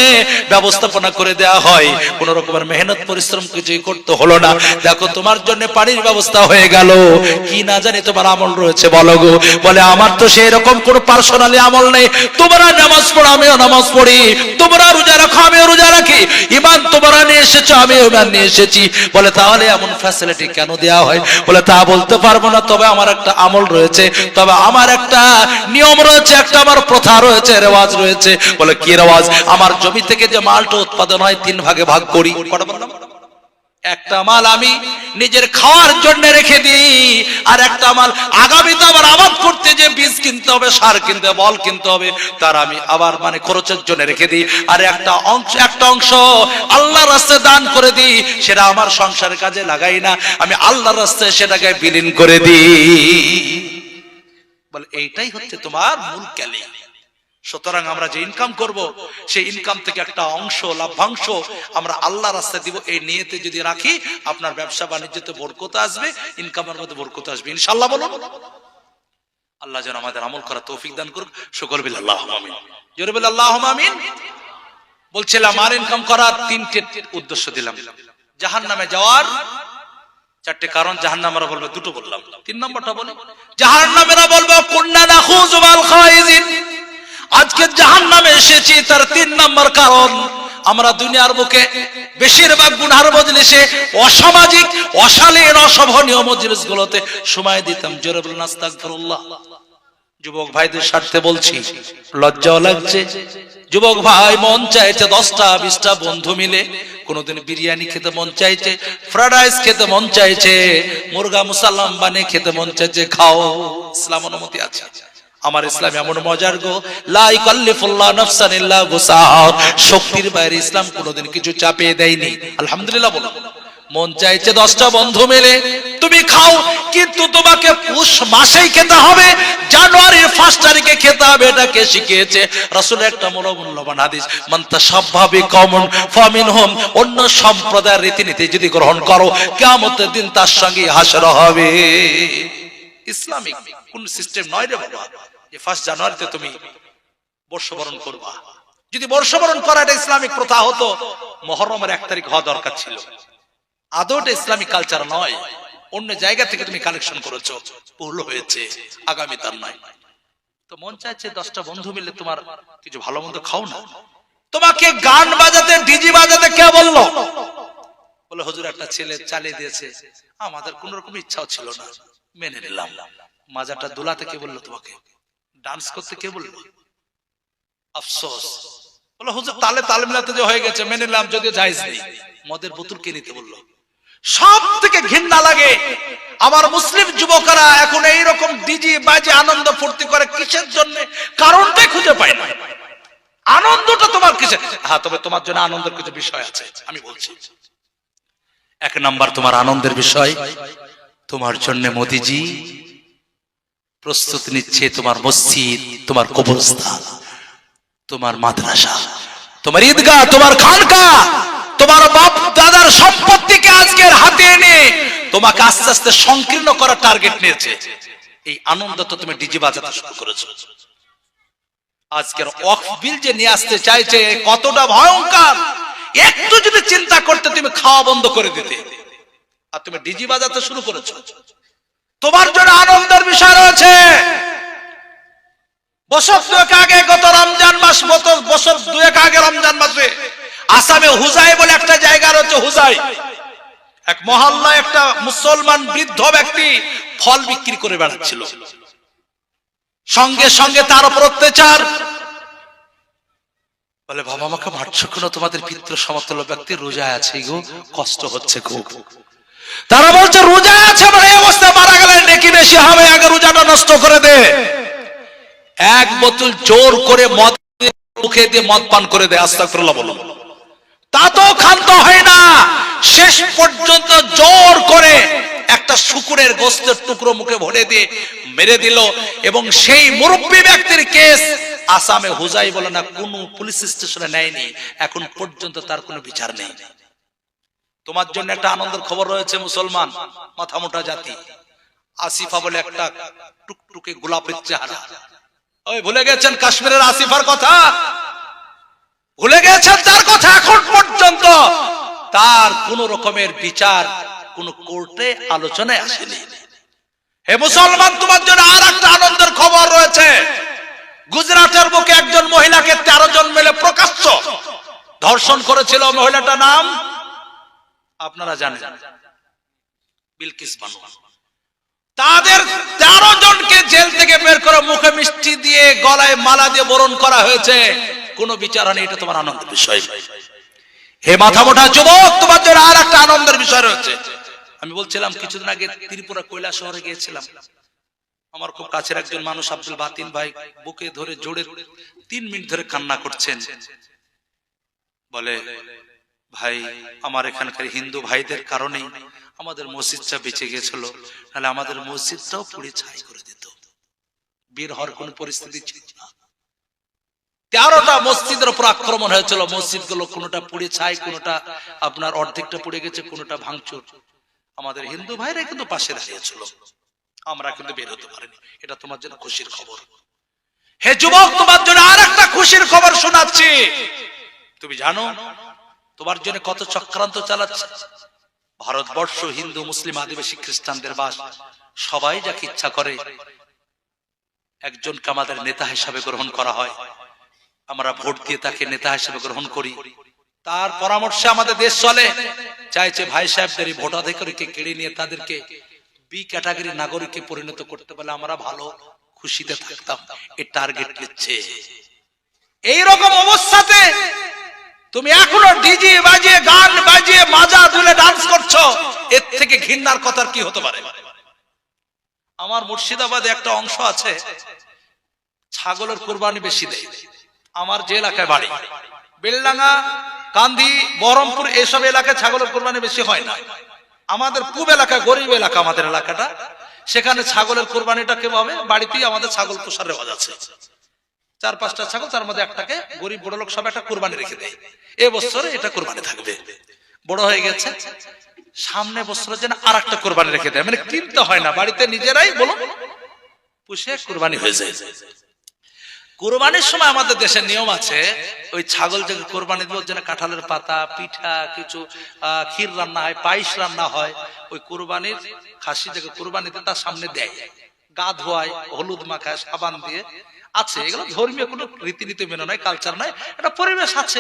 ব্যবস্থাপনা করে দেয়া হয়, কোন রকমের মেহনত পরিশ্রম কিছুই করতে হলো না, দেখো তোমার জন্য পানির ব্যবস্থা হয়ে গেল, কি না জানি তোমার আমল রয়েছে বলো গো। বলে আমার তো সেই রকম কোন পার্সোনালি আমল নেই, তোমরা নামাজ পড়ো আমিও নামাজ পড়ি, তোমরা রোজা রাখো আমিও রোজা রাখি, ঈমান তোমরা নিয়ে এসেছো আমিও ঈমান নিয়ে এসেছি। বলে তাহলে এমন ফ্যাসিলিটি কেন দেয়া হয়? বলে তা বলতে পারবো না, তবে আমার একটা আমল রয়েছে, তবে আমার একটা নিয়ম রয়েছে, একটা আমার প্রথা রয়েছে, রেওয়াজ রয়েছে। বলে কি রেওয়াজ? আমার জমি থেকে যে মালটা উৎপাদন হয় 3 ভাগে ভাগ করি। কটা বললাম? একটা মাল আমি নিজের খাওয়ার জন্য রেখে দিই, আর একটা মাল আগামীতে আবার আবাদ করতে যে বীজ কিনতে হবে, সার কিনতে হবে, বল কিনতে হবে, তার আমি আবার মানে খরচের জন্য রেখে দিই, আর একটা অংশ আল্লাহর রাস্তায় দান করে দিই, সেটা আমার সংসারের কাজে লাগাই না, আমি আল্লাহর রাস্তায় সেটাকে বিলীন করে দিই। বলে এইটাই হচ্ছে তোমার মূল ক্যালি। সুতরাং আমরা যে ইনকাম করব, সেই ইনকাম থেকে একটা অংশ লাভ্যাংশ আমরা আল্লাহ রাস্তায় দিব, এই নিয়তে যদি রাখি, আপনার ব্যবসা বাণিজ্যতে বরকত আসবে, ইনকামের মধ্যে বরকত আসবে ইনশাআল্লাহ। বলুন আল্লাহ যেন আমাদের আমল করা তৌফিক দান করুক। সকল বিল আল্লাহুম্মা আমিন। জোরে বল আল্লাহুম্মা আমিন। বলছিলাম আর ইনকাম করার 3টে উদ্দেশ্য দিলাম। জাহান্নামে যাওয়ার 4টে কারণ, জাহান্নামীরা বলবে 2টো বললাম, 3 নম্বরটা বলি। জাহান্নামীরা বলবে কুন্না নাখুযু মাল খায়িজিন, আজকে জাহান্নামে এসেছি তার 3 নম্বর কারণ, আমরা দুনিয়ার বুকে বেশিরভাগ গুনার মজলিসে, অসামাজিক, অশালীন, অশোভনীয় মজলিসগুলোতে সময় দিতাম। জোরে বলুন আস্তাগফিরুল্লাহ। যুবক ভাইদের স্বার্থে বলছি, লজ্জাও লাগছে। যুবক ভাই, মন চাইছে 10টা 20টা বন্ধু মিলে কোনদিন বিরিয়ানি খেতে মন চাইছে, ফ্রাইড রাইস খেতে মন চাইছে, মুরগা মুসাল্লাম বানিয়ে খেতে মন চাইছে, খাও, ইসলাম অনুমতি আছে। আমার ইসলাম এমন মজার গো, লা ইকাল্লিফুল্লাহ নাফসান ইল্লা ওয়াসআহা, শক্তির বাইরে ইসলাম কোনোদিন কিছু চাপিয়ে দেয়নি। আলহামদুলিল্লাহ বলো। মন চাইছে 10টা বন্ধু মিলে তুমি খাও, কিন্তু তোমাকে পুষ মাসেই খেতে হবে, জানুয়ারির 1 তারিখে খেতে হবে। এটা কে শিখিয়েছে? রাসূলের একটা মূল্যবান হাদিস, মান তাশাব্বাহা বিকওমিন ফামিনহুম, অন্য সম্প্রদায়ের রীতিনীতি যদি গ্রহণ করো, কিয়ামতের দিন তার সঙ্গে হাসর হবে। ইসলামিক কোন সিস্টেম নয় রে বাবা যে 1 জানুয়ারিতে তুমি বর্ষবরণ করবা। যদি বর্ষবরণ করা এটা ইসলামিক প্রথা হতো, মুহররমের 1 তারিখ হওয়া দরকার ছিল। আদৌ এটা ইসলামিক কালচার নয়, অন্য জায়গা থেকে তুমি কালেকশন করেছো, ভুল হয়েছে, আগামী তার নয়। তো মন চাইছে 10টা বন্ধু মিলে তোমার কিছু ভালো মন্দ খাও না। তোমাকে গান বাজাতে, ডিজি বাজাতে কে বললো? বলে হুজুর একটা ছেলে চালিয়ে দিয়েছে, আমাদের কোন রকম ইচ্ছাও ছিল না, মেনে নিলাম। মাজাটা দুলাতে কে বললো? তোমাকে ডান্স করতে কে বললো? আফসোস। বলে হুজুর তালে তাল মিলাতে যে হয়ে গেছে, মেনে নিলাম, যদিও জায়েজ নেই। মদের বোতল কে নিতে বললো? সব থেকে ঘৃণা লাগে আমার মুসলিম যুবকরা এখন এইরকম ডিজি বাজে আনন্দ ফুর্তি করে, কিসের জন্য? কারণটাই খুঁজে পায় না। আনন্দটা তোমার কিসে? হ্যাঁ, তবে তোমার জন্য আনন্দের কিছু বিষয় আছে, আমি বলছি। 1 নাম্বার তোমার আনন্দের বিষয়, তোমার জন্য মোদিজি প্রস্তুতি নিচ্ছে তোমার মসজিদ, তোমার কবরস্থান, তোমার মাদ্রাসা, তোমার ঈদগাহ, তোমার খানকা, তোমার বাপ দাদার সম্পত্তিকে আজকের হাতে এনে তোমাকে আস্তে আস্তে সংকীর্ণ করার টার্গেট নিয়েছে। এই আনন্দ তো তুমি ডিজি বাজাতে শুরু করেছো। আজকের ওয়াকফ বিল যে নিয়ে আসতে চাইছে, কতটা ভয়ঙ্কর! একটু যদি চিন্তা করতে তুমি খাওয়া বন্ধ করে দিতে, আর তুমি ডিজি বাজাতে শুরু করেছো। তোমার জন্য আনন্দের বিষয় রয়েছে। বছর 2 আগে, গত রমজান মাস, বছর 2 আগে রমজান মাসে আসামে হুজাই বলে একটা জায়গা রয়েছে, হুজাই এক মহল্লায় একটা মুসলমান বৃদ্ধ ব্যক্তি ফল বিক্রি করে বেড়াচ্ছিল। সঙ্গে সঙ্গে তার উপর অত্যাচার। বলে বাবা, আমাকে মারছো কেন? তোমাদের পিতৃ সমতুল্য ব্যক্তি রোজা আছে গো, কষ্ট হচ্ছে খুব। তারা বলছে রোজা আছে, মানে এই অবস্থায় মারা গেলে নেকি বেশি হবে, আগে রোজাটা নষ্ট করে দে। 1 বোতল জোর করে মদ মুখে দিয়ে মদ পান করে দেয়। আস্তাগফিরুল্লাহ বলুন। তাতেও ক্ষান্ত হয় না, শেষ পর্যন্ত জোর করে একটা শুকুরের গোশতের টুকরো মুখে ভরে দিয়ে মেরে দিল। এবং সেই মুরব্বী ব্যক্তির কেস আসামে হুজাই বলে না কোন পুলিশ স্টেশনে নেয়নি, এখন পর্যন্ত তার কোনো বিচার নেই। তোমার জন্য একটা আনন্দের খবর রয়েছে, মুসলমান মাথা মোটা জাতি, আসিফা বলে একটা টুকটুকে গোলাপের চেহারা। ওই ভুলে গেছেন কাশ্মীরের আসিফার কথা? ভুলে গেছেন তার কথা? এখন পর্যন্ত তার কোন রকমের বিচার কোন কোর্টে আলোচনায় আসেনি। হে মুসলমান, তোমার জন্য আর একটা আনন্দের খবর রয়েছে। গুজরাটের বুকে একজন মহিলাকে 13 জন মিলে প্রকাশ্য ধর্ষণ করেছিল। মহিলাটার নাম আপনারা জানেন, বিলকিস বানু। তাদের 13 জনকে জেল থেকে বের করে মুখে মিষ্টি দিয়ে, গলায় মালা দিয়ে বরণ করা হয়েছে, কোন বিচার হয়নি। এটা তোমার আনন্দের বিষয়। হে মাথা মোটা যুবক, তোমার জন্য আর একটা আনন্দের বিষয় রয়েছে। আমি বলছিলাম কিছুদিন আগে ত্রিপুরা কৈলাস শহরে গিয়েছিলাম। আমার খুব কাছের একজন মানুষ আব্দুল বাতিন ভাই বুকে ধরে জোরে 3 মিনিট ধরে কান্না করছেন। বলে ভাই, আমার এখানকার হিন্দু ভাইদের কারণে আমাদের মসজিদটা বেঁচে গেছিল, নাহলে আমাদের মসজিদটাও পুড়ে ছাই করে দিত। বের হওয়ার কোন পরিস্থিতি ছিল না। 13টা মসজিদের উপর আক্রমণ হয়েছিল। মসজিদগুলো কোনটা পুড়ে ছাই, কোনটা আপনার অর্ধেকটা পুড়ে গেছে, কোনটা ভাঙচুর। আমাদের হিন্দু ভাইরা কিন্তু পাশে দাঁড়িয়েছিল, আমরা কিন্তু বের হতে পারিনি। এটা তোমার জন্য খুশির খবর। হে যুবক, তোমার জন্য আর একটা খুশির খবর শোনাচ্ছি। তুমি জানো তোমার জন্য কত চক্রান্ত চালাচ্ছে ভারতবর্ষ? হিন্দু, মুসলিম, আদিবাসী, খ্রিস্টানদের বাস। সবাই যাকে ইচ্ছা করে একজনকে আমাদের নেতা হিসাবে গ্রহণ করা হয়। আমরা ভোট দিয়ে তাকে নেতা হিসেবে গ্রহণ করি, তার পরামর্শে আমাদের দেশ চলে। চাইছে ভাই সাহেবদের ভোটাধিকারকে কেড়ে নিয়ে তাদেরকে বি ক্যাটাগরি নাগরিকে পরিণত করতে পারলে আমরা ভালো খুশিতে থাকতাম। এই টার্গেট নিচ্ছে। এইরকম অবস্থাতে তুমি এখনো ডিজি বাজিয়ে গান বাজিয়ে মাজা তুলে ডান্স করছো, এর থেকে ঘৃণার কথা কি হতে পারে? আমার মুর্শিদাবাদে একটা অংশ আছে, ছাগলের কুরবানি বেশি দেয়। আমার যে এলাকায় বাড়ি, বেলডাঙ্গা, কান্দি, বহরমপুর, এইসব এলাকায় ছাগলের কুরবানি বেশি হয় না। আমাদের পূব এলাকা, গরিব এলাকা আমাদের এলাকাটা, সেখানে ছাগলের কুরবানিটা কেমন? বাড়িতেই আমাদের ছাগল পোষার রেওয়াজ আছে। 4-5টা ছাগল, তার মধ্যে একটাকে গরিব বড় লোক সব একটা কুরবানি রেখে দেয়। এ বছরে এটা কুরবানি থাকবে, বড় হয়ে গেছে, সামনে বছরের জন্য আর একটা কুরবানি রেখে দেয়। মানে কিনতে হয় না, বাড়িতে নিজেরাই বলুন পুষে কুরবানি হয়ে যায়। কুরবানির সময় আমাদের দেশের নিয়ম আছে, ওই ছাগল যে কুরবানি দেওয়ার জন্য কাঁঠালের পাতা, পিঠা, কিছু ক্ষীর রান্না হয়, পায়েস রান্না হয়। ওই কুরবানির খাসি যে কুরবানি দেয় তার সামনে দেয়, গা ধোয়ায়, হলুদ মাখায়, সাবান দিয়ে আছে। এগুলো ধর্মীয় কোনো রীতিনীতি মেনে নয়, কালচার নয়, একটা পরিবেশ আছে।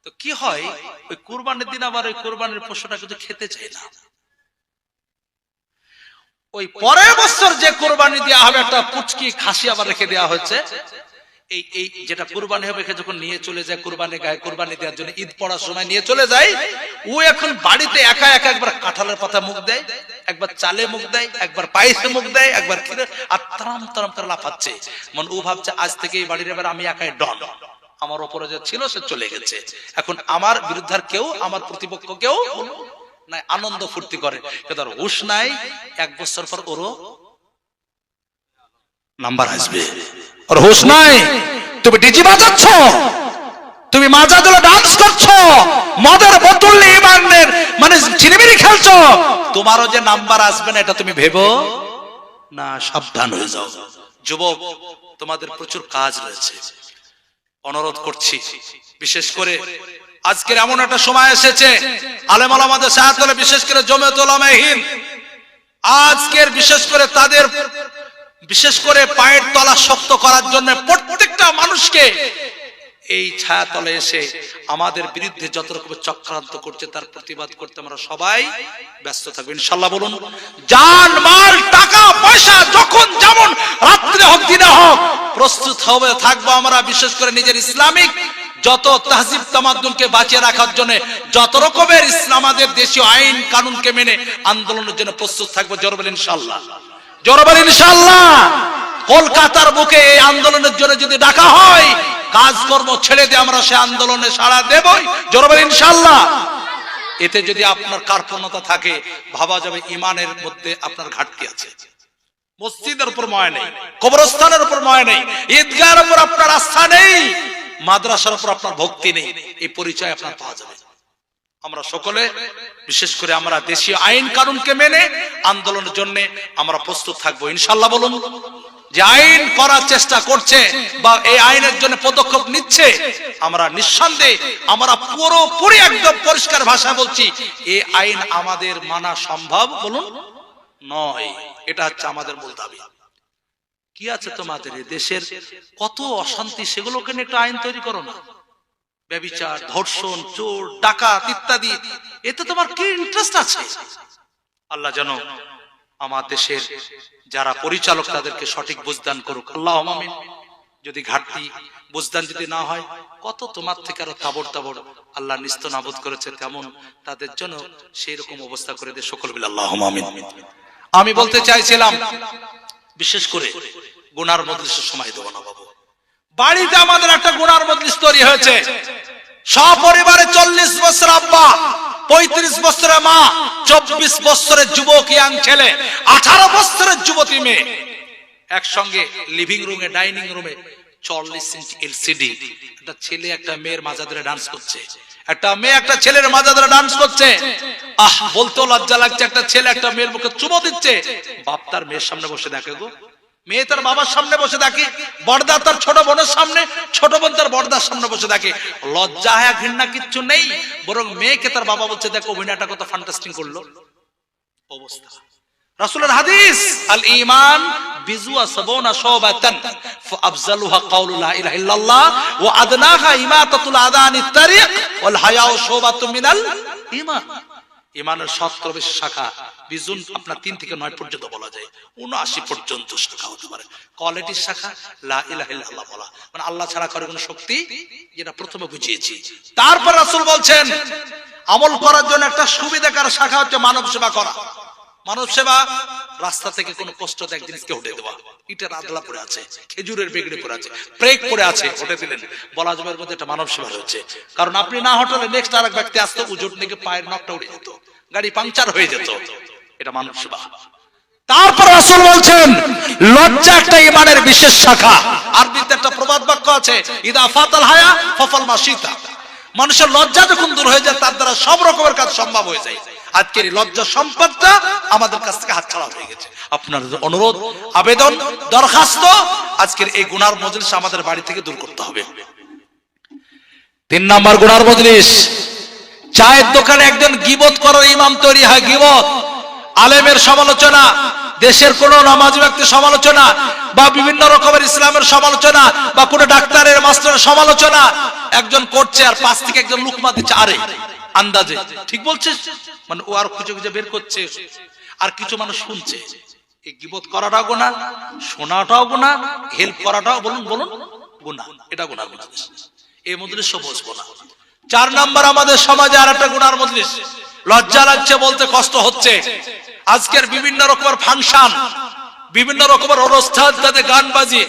তো কি হয়, ওই কুরবানির দিন আবার ওই কুরবানির পশুটা কিন্তু খেতে চায় না। ওই পরের বছর যে কুরবানি দেওয়া হবে একটা পুচকি খাসি আবার রেখে দেওয়া হচ্ছে। এই যেটা কুরবানি হবে যখন নিয়ে চলে যায় কুরবানি গায়ে কুরবানি দেওয়ার জন্য, ঈদ পড়ার সময় নিয়ে চলে যায়, ও এখন বাড়িতে একা একা একবার কাঁঠালের পাতা মুখ দেয়, একবার চালে মুখ দেয়, একবার পায়েসে মুখ দেয়, একবার ক্ষীরে, আর তারাম তারাম করে লাফাচ্ছে। মন ও ভাবছে আজ থেকে এই বাড়ির এবার আমি একাই ডন, আমার ওপরে যে ছিল সে চলে গেছে, এখন আমার বিরুদ্ধে কেউ, আমার প্রতিপক্ষ কেউ নাই, আনন্দ ফুর্তি করে। কিন্তু আর হুশ নাই, 1 বছর পর ওরও নাম্বার আসবে। আর হুশ নাই, তুমি ডিজি বাজাচ্ছ, তুমি মাজা দিলে ডান্স করছো, মদের বোতল নিয়ে ইমানের মানে চিনিমিনি খেলছো, তোমারও যে নাম্বার আসবে না এটা তুমি ভেবো না, সাবধান হয়ে যাও। যুবক, তোমাদের প্রচুর কাজ রয়েছে, অনুরোধ করছি, বিশেষ করে আজকের এমন একটা সময় এসেছে, আলেম ওলামাদের সাহায্যে, বিশেষ করে জমিয়ত উলামায়ে হিন্দ, আজকের বিশেষ করে তাদের বিশেষ করে পায়ের তলা শক্ত করার জন্য প্রত্যেকটা মানুষকে এই ছায়াতলে এসে আমাদের বিরুদ্ধে যত রকমের চক্রান্ত করছে তার প্রতিবাদ করতে আমরা সবাই ব্যস্ত থাকবো ইনশাআল্লাহ। বলুন, জান মাল টাকা পয়সা যখন যেমন রাত্রে হোক দিনে হোক প্রস্তুত হবে থাকবো আমরা, বিশেষ করে নিজের ইসলামিক যত তাহজিব তামাদ্দুনকে বাঁচিয়ে রাখার জন্য যত রকমের ইসলামাদের দেশীয় আইন কানুনকে মেনে আন্দোলনের জন্য প্রস্তুত থাকবো। জোরে বলেন ইনশাআল্লাহ, জোরে বলেন ইনশাআল্লাহ। কলকাতার বুকে এই আন্দোলনের জন্য যদি ডাকা হয়, কাজকর্ম ছেড়ে দিয়ে আমরা সে আন্দোলনে সাড়া দেবই। জোরে বলেন ইনশাআল্লাহ। এতে যদি আপনার কার্পণ্যতা থাকে, ভাবা যাবে ইমানের মধ্যে আপনার ঘাটতি আছে। মসজিদের উপর ময় নেই, কবরস্থানের উপর ময় নেই, ঈদগাহের উপর আপনার আস্থা নেই, মাদ্রাসার উপর আপনার ভক্তি নেই, এই পরিচয় আপনার পাওয়া যাবে। আমরা সকলে বিশেষ করে আমরা দেশীয় আইন কানুনকে মেনে আন্দোলনের জন্য আমরা প্রস্তুত থাকবো ইনশাআল্লাহ। বলুন, যে আইন করার চেষ্টা করছে বা এই আইনের জন্য পদক্ষেপ নিচ্ছে, আমরা নিঃসন্দেহে আমরা পুরোপুরি একদম পরিষ্কার ভাষা বলছি, এই আইন আমাদের মানা সম্ভব বলুন নয়। এটা হচ্ছে আমাদের মূল দাবি। কি আছে তোমাদের দেশের কত অশান্তি, সেগুলোকে নিয়ে একটা আইন তৈরি করো না। ব্যভিচার, ধর্ষণ, চোর, ডাকাত ইত্যাদি, এতে তোমার কি ইন্টারেস্ট আছে? আল্লাহ যেন আমার দেশের যারা পরিচালক তাদেরকে সঠিক বুঝদান করুক, আল্লাহুম্মা আমিন। যদি ঘাটতি বুঝদান যদি না হয়, কত তোমার থেকে আরো তাবড় তাবড় আল্লাহ নিস্ত নাবুদ করেছে, তেমন তাদের জন্য সেই রকম অবস্থা করে দে। সকল বিল আল্লাহুম্মা আমিন। আমি বলতে চাইছিলাম, বিশেষ করে গুনার মজলিসের সময় দেব না বাবু। বাড়িতে আমাদের একটা গুনার মজলিস তৈরি হয়েছে, সপরিবারে 40 বছর আব্বা, 35 বছরের মা, 24 বছরের যুবক ইয়াং ছেলে, 18 বছরের যুবতী মেয়ে একসঙ্গে লিভিং রুমে, ডাইনিং রুমে 40 ইঞ্চি এলসিডি, একটা ছেলে একটা মেয়ের মাঝে ধরে ডান্স করছে, একটা মেয়ে একটা ছেলের মাঝে ধরে ডান্স করছে। আহ, বলতেও লজ্জা লাগছে, একটা ছেলে একটা মেয়ের মুখে চুমো দিচ্ছে, বাপ তার মেয়ের সামনে বসে দেখে গো, মেয়ে তার বাবার সামনে বসে দেখে, বড়দা তার ছোট বোনের সামনে, ছোট বোন তার বড়দার সামনে বসে দেখে। লজ্জা হায়া ঘৃণা কিচ্ছু নেই, বরং মেয়েকে তার বাবা বলছে দেখো অভিনয়টা কত ফ্যান্টাস্টিক করলো। অবস্থা রাসূলের হাদিস, আল ঈমান বিজুয়া সাবুনা শুবাতান ফাআফজালুহা কাউলু লা ইলাহা ইল্লাল্লাহ ওয়া আদনাহা ইমাতাতুল আযানিত তারিক ওয়াল হায়াউ শুবাতুম মিনাল ঈমান। ঈমানের 70 বেশি শাখা, বিজুন আপনার 3 থেকে 9 পর্যন্ত বলা যায়, 79 পর্যন্ত শাখা হতে পারে। কোয়ালিটির শাখা লা ইলাহা ইল্লাল্লাহ বলা, মানে আল্লাহ ছাড়া কারো কোনো শক্তি, যেটা প্রথমে বুঝিয়েছি। তারপর রাসূল বলছেন আমল করার জন্য একটা সুবিধাকার শাখা হচ্ছে মানব সেবা করা। মানব সেবা, রাস্তা থেকে কোনো কষ্ট এক জিনিসকে উঠে দেওয়া, ইটের আদলা পড়ে আছে, খেজুরের বেগড়ে পড়ে আছে, ব্রেক পড়ে আছে, উঠে দিলেন, বলা যাবে এর মধ্যে একটা মানব সেবা রয়েছে। কারণ আপনি না হটালে নেক্সট আরেক ব্যক্তি আসতো, উজোট থেকে পায়ের নখটা উড়ে যেত, গাড়ি পাংচার হয়ে যেত, এটা মানব সেবা। তারপর রাসূল বলছেন লজ্জা একটা ঈমানের বিশেষ শাখা। আরবিতে একটা প্রবাদ বাক্য আছে, ইদা ফাতাল হায়া ফাফাল মাশিতা। মানুষের লজ্জা যখন দূর হয়ে যায় তার দ্বারা সব রকমের কাজ সম্ভব হয়ে যায়। আজকের এই লজ্জা সম্পদটা আমাদের কাছ থেকে হাতছাড়া হয়ে গেছে। আপনার অনুরোধ, আবেদন, দরখাস্ত, আজকের এই গুনার মজলিস আমাদের বাড়ি থেকে দূর করতে হবে। 3 নাম্বার গুনার মজলিস, চায়ের দোকানে একজন গীবত করার ইমাম তৈরি হয়। গীবত, আলেমের সমালোচনা, দেশের কোন নামাজি ব্যক্তির সমালোচনা, বা বিভিন্ন রকমের ইসলামের সমালোচনা, বা কোন ডাক্তারের মাস্টারের সমালোচনা একজন করছে, আর পাশ থেকে একজন লুকমা দিচ্ছে, আরে আন্দাজে ঠিক বলছিস, মানে ও আর খুঁজে খুঁজে বের করছে, আর কিছু মানুষ শুনছে। এই গীবত করাটাও গুনাহ, শোনাটাও গুনাহ, হেল্প করাটাও বলুন বলুন গুনাহ, এটা গুনার মজলিস। এই মজলিস সব বুঝবো না। 4 নাম্বার, আমাদের সমাজে আর একটা গুনার মজলিস, লজ্জা লাগছে বলতে, কষ্ট হচ্ছে। আজকের বিভিন্ন রকমের ফাংশন, বিভিন্ন রকমের অনুষ্ঠান, তাতে গান বাজি,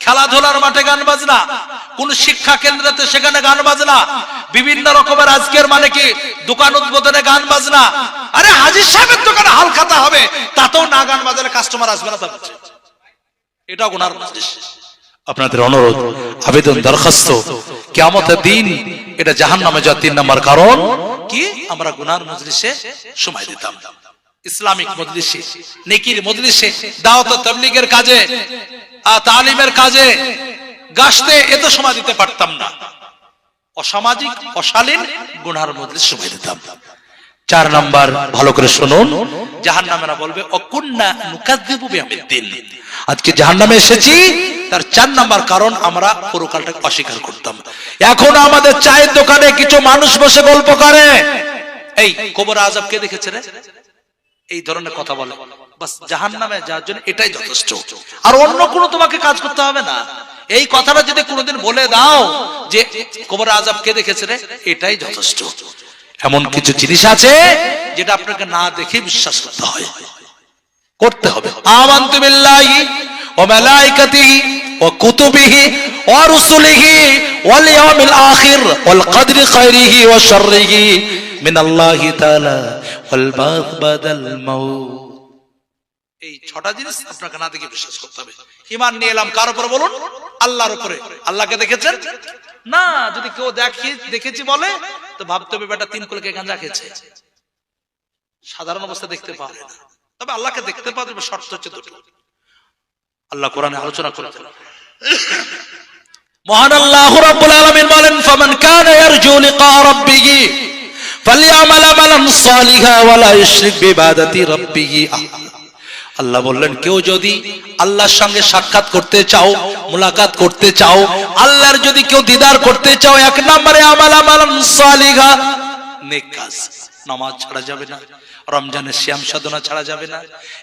খেলাধুলার মাঠে গান বাজনা, কোন শিক্ষা কেন্দ্রতে সেখানে গান বাজনা, বিভিন্ন রকমের আজকের মানে কি দোকান উদ্বোধনে গান বাজনা। আরে হাজির সাহেবের দোকানে হাল খাতা হবে, তাতেও না গান বাজালে কাস্টমার আসবে না, তা বলছে এটা গুনার মজলিস। আপনাদের অনুরোধ, আবেদন, দরখাস্ত, কিয়ামতের দিন এটা জাহান্নামে যাওয়ার 3 নাম্বার কারণ কি, আমরা গুনার মজলিসে সময় দিতাম। ইসলামিক মজলিসে, নেকির মজলিসে, দাওয়াত ও তাবলীগের কাজে, তালিমের কাজে, গাছতে এত সময় দিতে পারতাম না। অসামাজিক, অশালীন গুনার মজলিস সময় দিতাম। 4 নাম্বার, ভালো করে শুনুন, জাহান্নামীরা বলবে অকুন্না নুকাযযিবু বিয়াউমিদ্দিন। আজকে জাহান্নামে এসেছি, তার 4 নাম্বার কারণ আমরা পরকালটাকে অস্বীকার করতাম। এখন আমাদের চায়ের দোকানে কিছু মানুষ বসে গল্প করে, এই কবর আযাব কে দেখেছে রে, এই ধরনের কথা বলে, বাস জাহান্নামে যাওয়ার জন্য এটাই যথেষ্ট, আর অন্য কোনো তোমাকে কাজ করতে হবে না। এই কথাটা যদি কোনোদিন বলে দাও যে কবর আযাব কে দেখেছে রে, এটাই যথেষ্ট। এমন কিছু জিনিস আছে যেটা আপনাকে না দেখে বিশ্বাস করতে হয়, করতে হবে। আমানতু বিল্লাহি ওয়া মালাইকাতিহি ওয়া কুতুবিহি ওয়া রুসুলিহি ওয়াল ইয়াউমিল আখির ওয়াল কদরি খাইরিহি ওয়া শাররিহি মিনাল্লাহি তাআলা ওয়াল বা'থ বাদাল মাউত। এই 6টা জিনিস আপনাকে না দেখে বিশ্বাস করতে হবে। ঈমান নিয়ে এলাম কার উপরে বলুন? আল্লাহর উপরে। আল্লাহকে দেখেছেন না? যদি কেউ দেখেছি বলে তো ভাবতে হবে বেটা 3 কলকে গাঁজা খেয়েছে, সাধারণ অবস্থা দেখতে পাবে না। তবে আল্লাহকে দেখতে পাওয়ার শর্ত হচ্ছে 2টো। আল্লাহ কোরআনে আলোচনা করেছেন, মহান আল্লাহ রাব্বুল আলামিন বলেন, ফামান কানা ইয়ারজু লিকা রাব্বিহি ফালইআমাল আমালান সালিহা ওয়া লা ইউশরিক বিইবাদাতি রাব্বিহি। আল্লাহ বললেন, কেউ যদি আল্লাহর সঙ্গে সাক্ষাৎ করতে চাও, মুলাকাত করতে চাও, আল্লাহর যদি কেউ দিদার করতে চাও, 1 নম্বরে আমালান সালিহা, নেক কাজ। নামাজ ছাড়া যাবে না, রমজানের সিয়াম সাধনা ছাড়া যাবে না,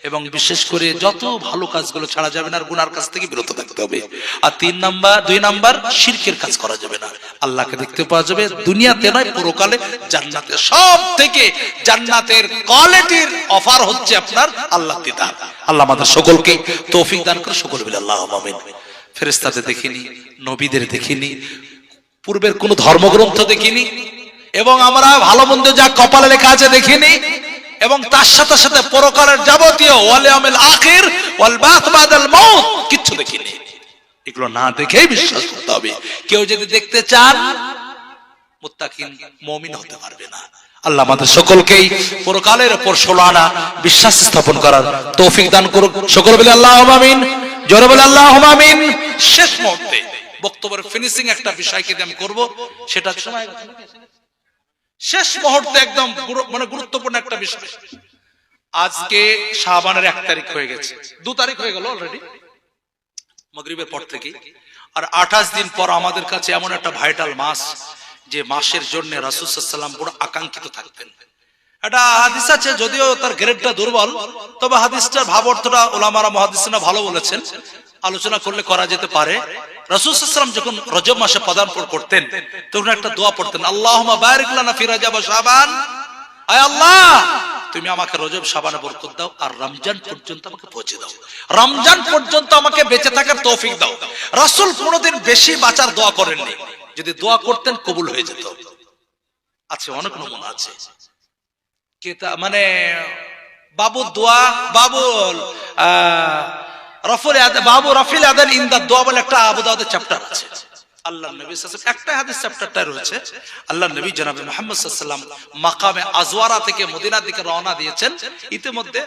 এবং বিশেষ করে যত ভালো কাজগুলো ছাড়া যাবে না, আর গুনার কাজ থেকে বিরত থাকতে হবে। আর 2 নাম্বার শিরকের কাজ করা যাবে না। আল্লাহকে দেখতে পাওয়া যাবে দুনিয়াতে নয়, পরকালে জান্নাতে। সব থেকে জান্নাতের কোয়ালিটির অফার হচ্ছে আপনার আল্লাহ দিদার। আল্লাহ আমাদের সকলকে তৌফিক দান করে, সকলে বলে আল্লাহুম্মা আমিন। ফেরেশতাদের দেখিনি, নবীদের দেখিনি, পূর্বের কোন ধর্মগ্রন্থ দেখিনি, এবং আমরা ভালো মন্দ যা কপালে লেখা আছে দেখিনি, এবং তার সাথে সাথে পরকালের যাবতীয় ওয়াল ইয়াউমিল আখির ওয়াল বা'থ বাদাল মাউত কিচ্ছু দেখিনি। এগুলো না দেখেই বিশ্বাস করতে হবে। কেউ যদি দেখতে চান মুত্তাকিন মুমিন হতে পারবে না। আল্লাহ আমাদের সকলকেই পরকালের উপর 16 আনা বিশ্বাস স্থাপন করার তৌফিক দান করুক। সকলে বলে আল্লাহুম্মা আমিন, জোরে বলে আল্লাহুম্মা আমিন। শেষ মুহূর্তে বক্তব্যের ফিনিশিং একটা বিষয়কে আমি করব, সেটা সময় শেষ মুহূর্তে একদম মানে গুরুত্বপূর্ণ একটা বিষয়। আজকে শাবানের 1 তারিখ হয়ে গেছে, 2 তারিখ হয়ে গেল অলরেডি মাগরিবের পর থেকে, আর 28 দিন পর আমাদের কাছে এমন একটা ভাইটাল মাস, যে মাসের জন্য রাসূল সাল্লাল্লাহু আলাইহি ওয়াসাল্লাম বড় আকাঙ্ক্ষিত থাকতেন। এটা হাদিস আছে, যদিও তার গ্রেডটা দুর্বল, তবে হাদিসটার ভাব অর্থটা উলামারা মুহাদ্দিসিনরা ভালো বলেছেন, আলোচনা করলে করা যেতে পারে। রাসূল সাল্লাল্লাহু আলাইহি ওয়াসাল্লাম যখন রজব মাসে পদার্পণ করতেন তখন একটা দোয়া পড়তেন, আল্লাহুম্মা বারিক লানা ফি রজব ওয়া শাবান, আয় আল্লাহ তুমি আমাকে রজব শাবানে বরকত দাও আর রমজান পর্যন্ত আমাকে পৌঁছে দাও, রমজান পর্যন্ত আমাকে বেঁচে থাকার তৌফিক দাও। রাসূল কোনোদিন বেশি বাঁচার দোয়া করেননি, যদি দোয়া করতেন কবুল হয়ে যেত। আছে অনেক নমুনা আছে, মানে বাবু দোয়া, বাবুল বাবু রাফিল আদান ইনদা দোয়া বলে একটা আবু দাউদের চ্যাপ্টার আছে। আল্লাহর নবী সাল্লাল্লাহু আলাইহি ওয়াসাল্লাম একটা হাদিস চ্যাপ্টারটা রয়েছে, আল্লাহর নবী জনাবে মুহাম্মদ সাল্লাল্লাহু আলাইহি ওয়াসাল্লাম মাকামে আজওয়ারা থেকে মদিনার দিকে রওনা দিয়েছেন। ইতিমধ্যে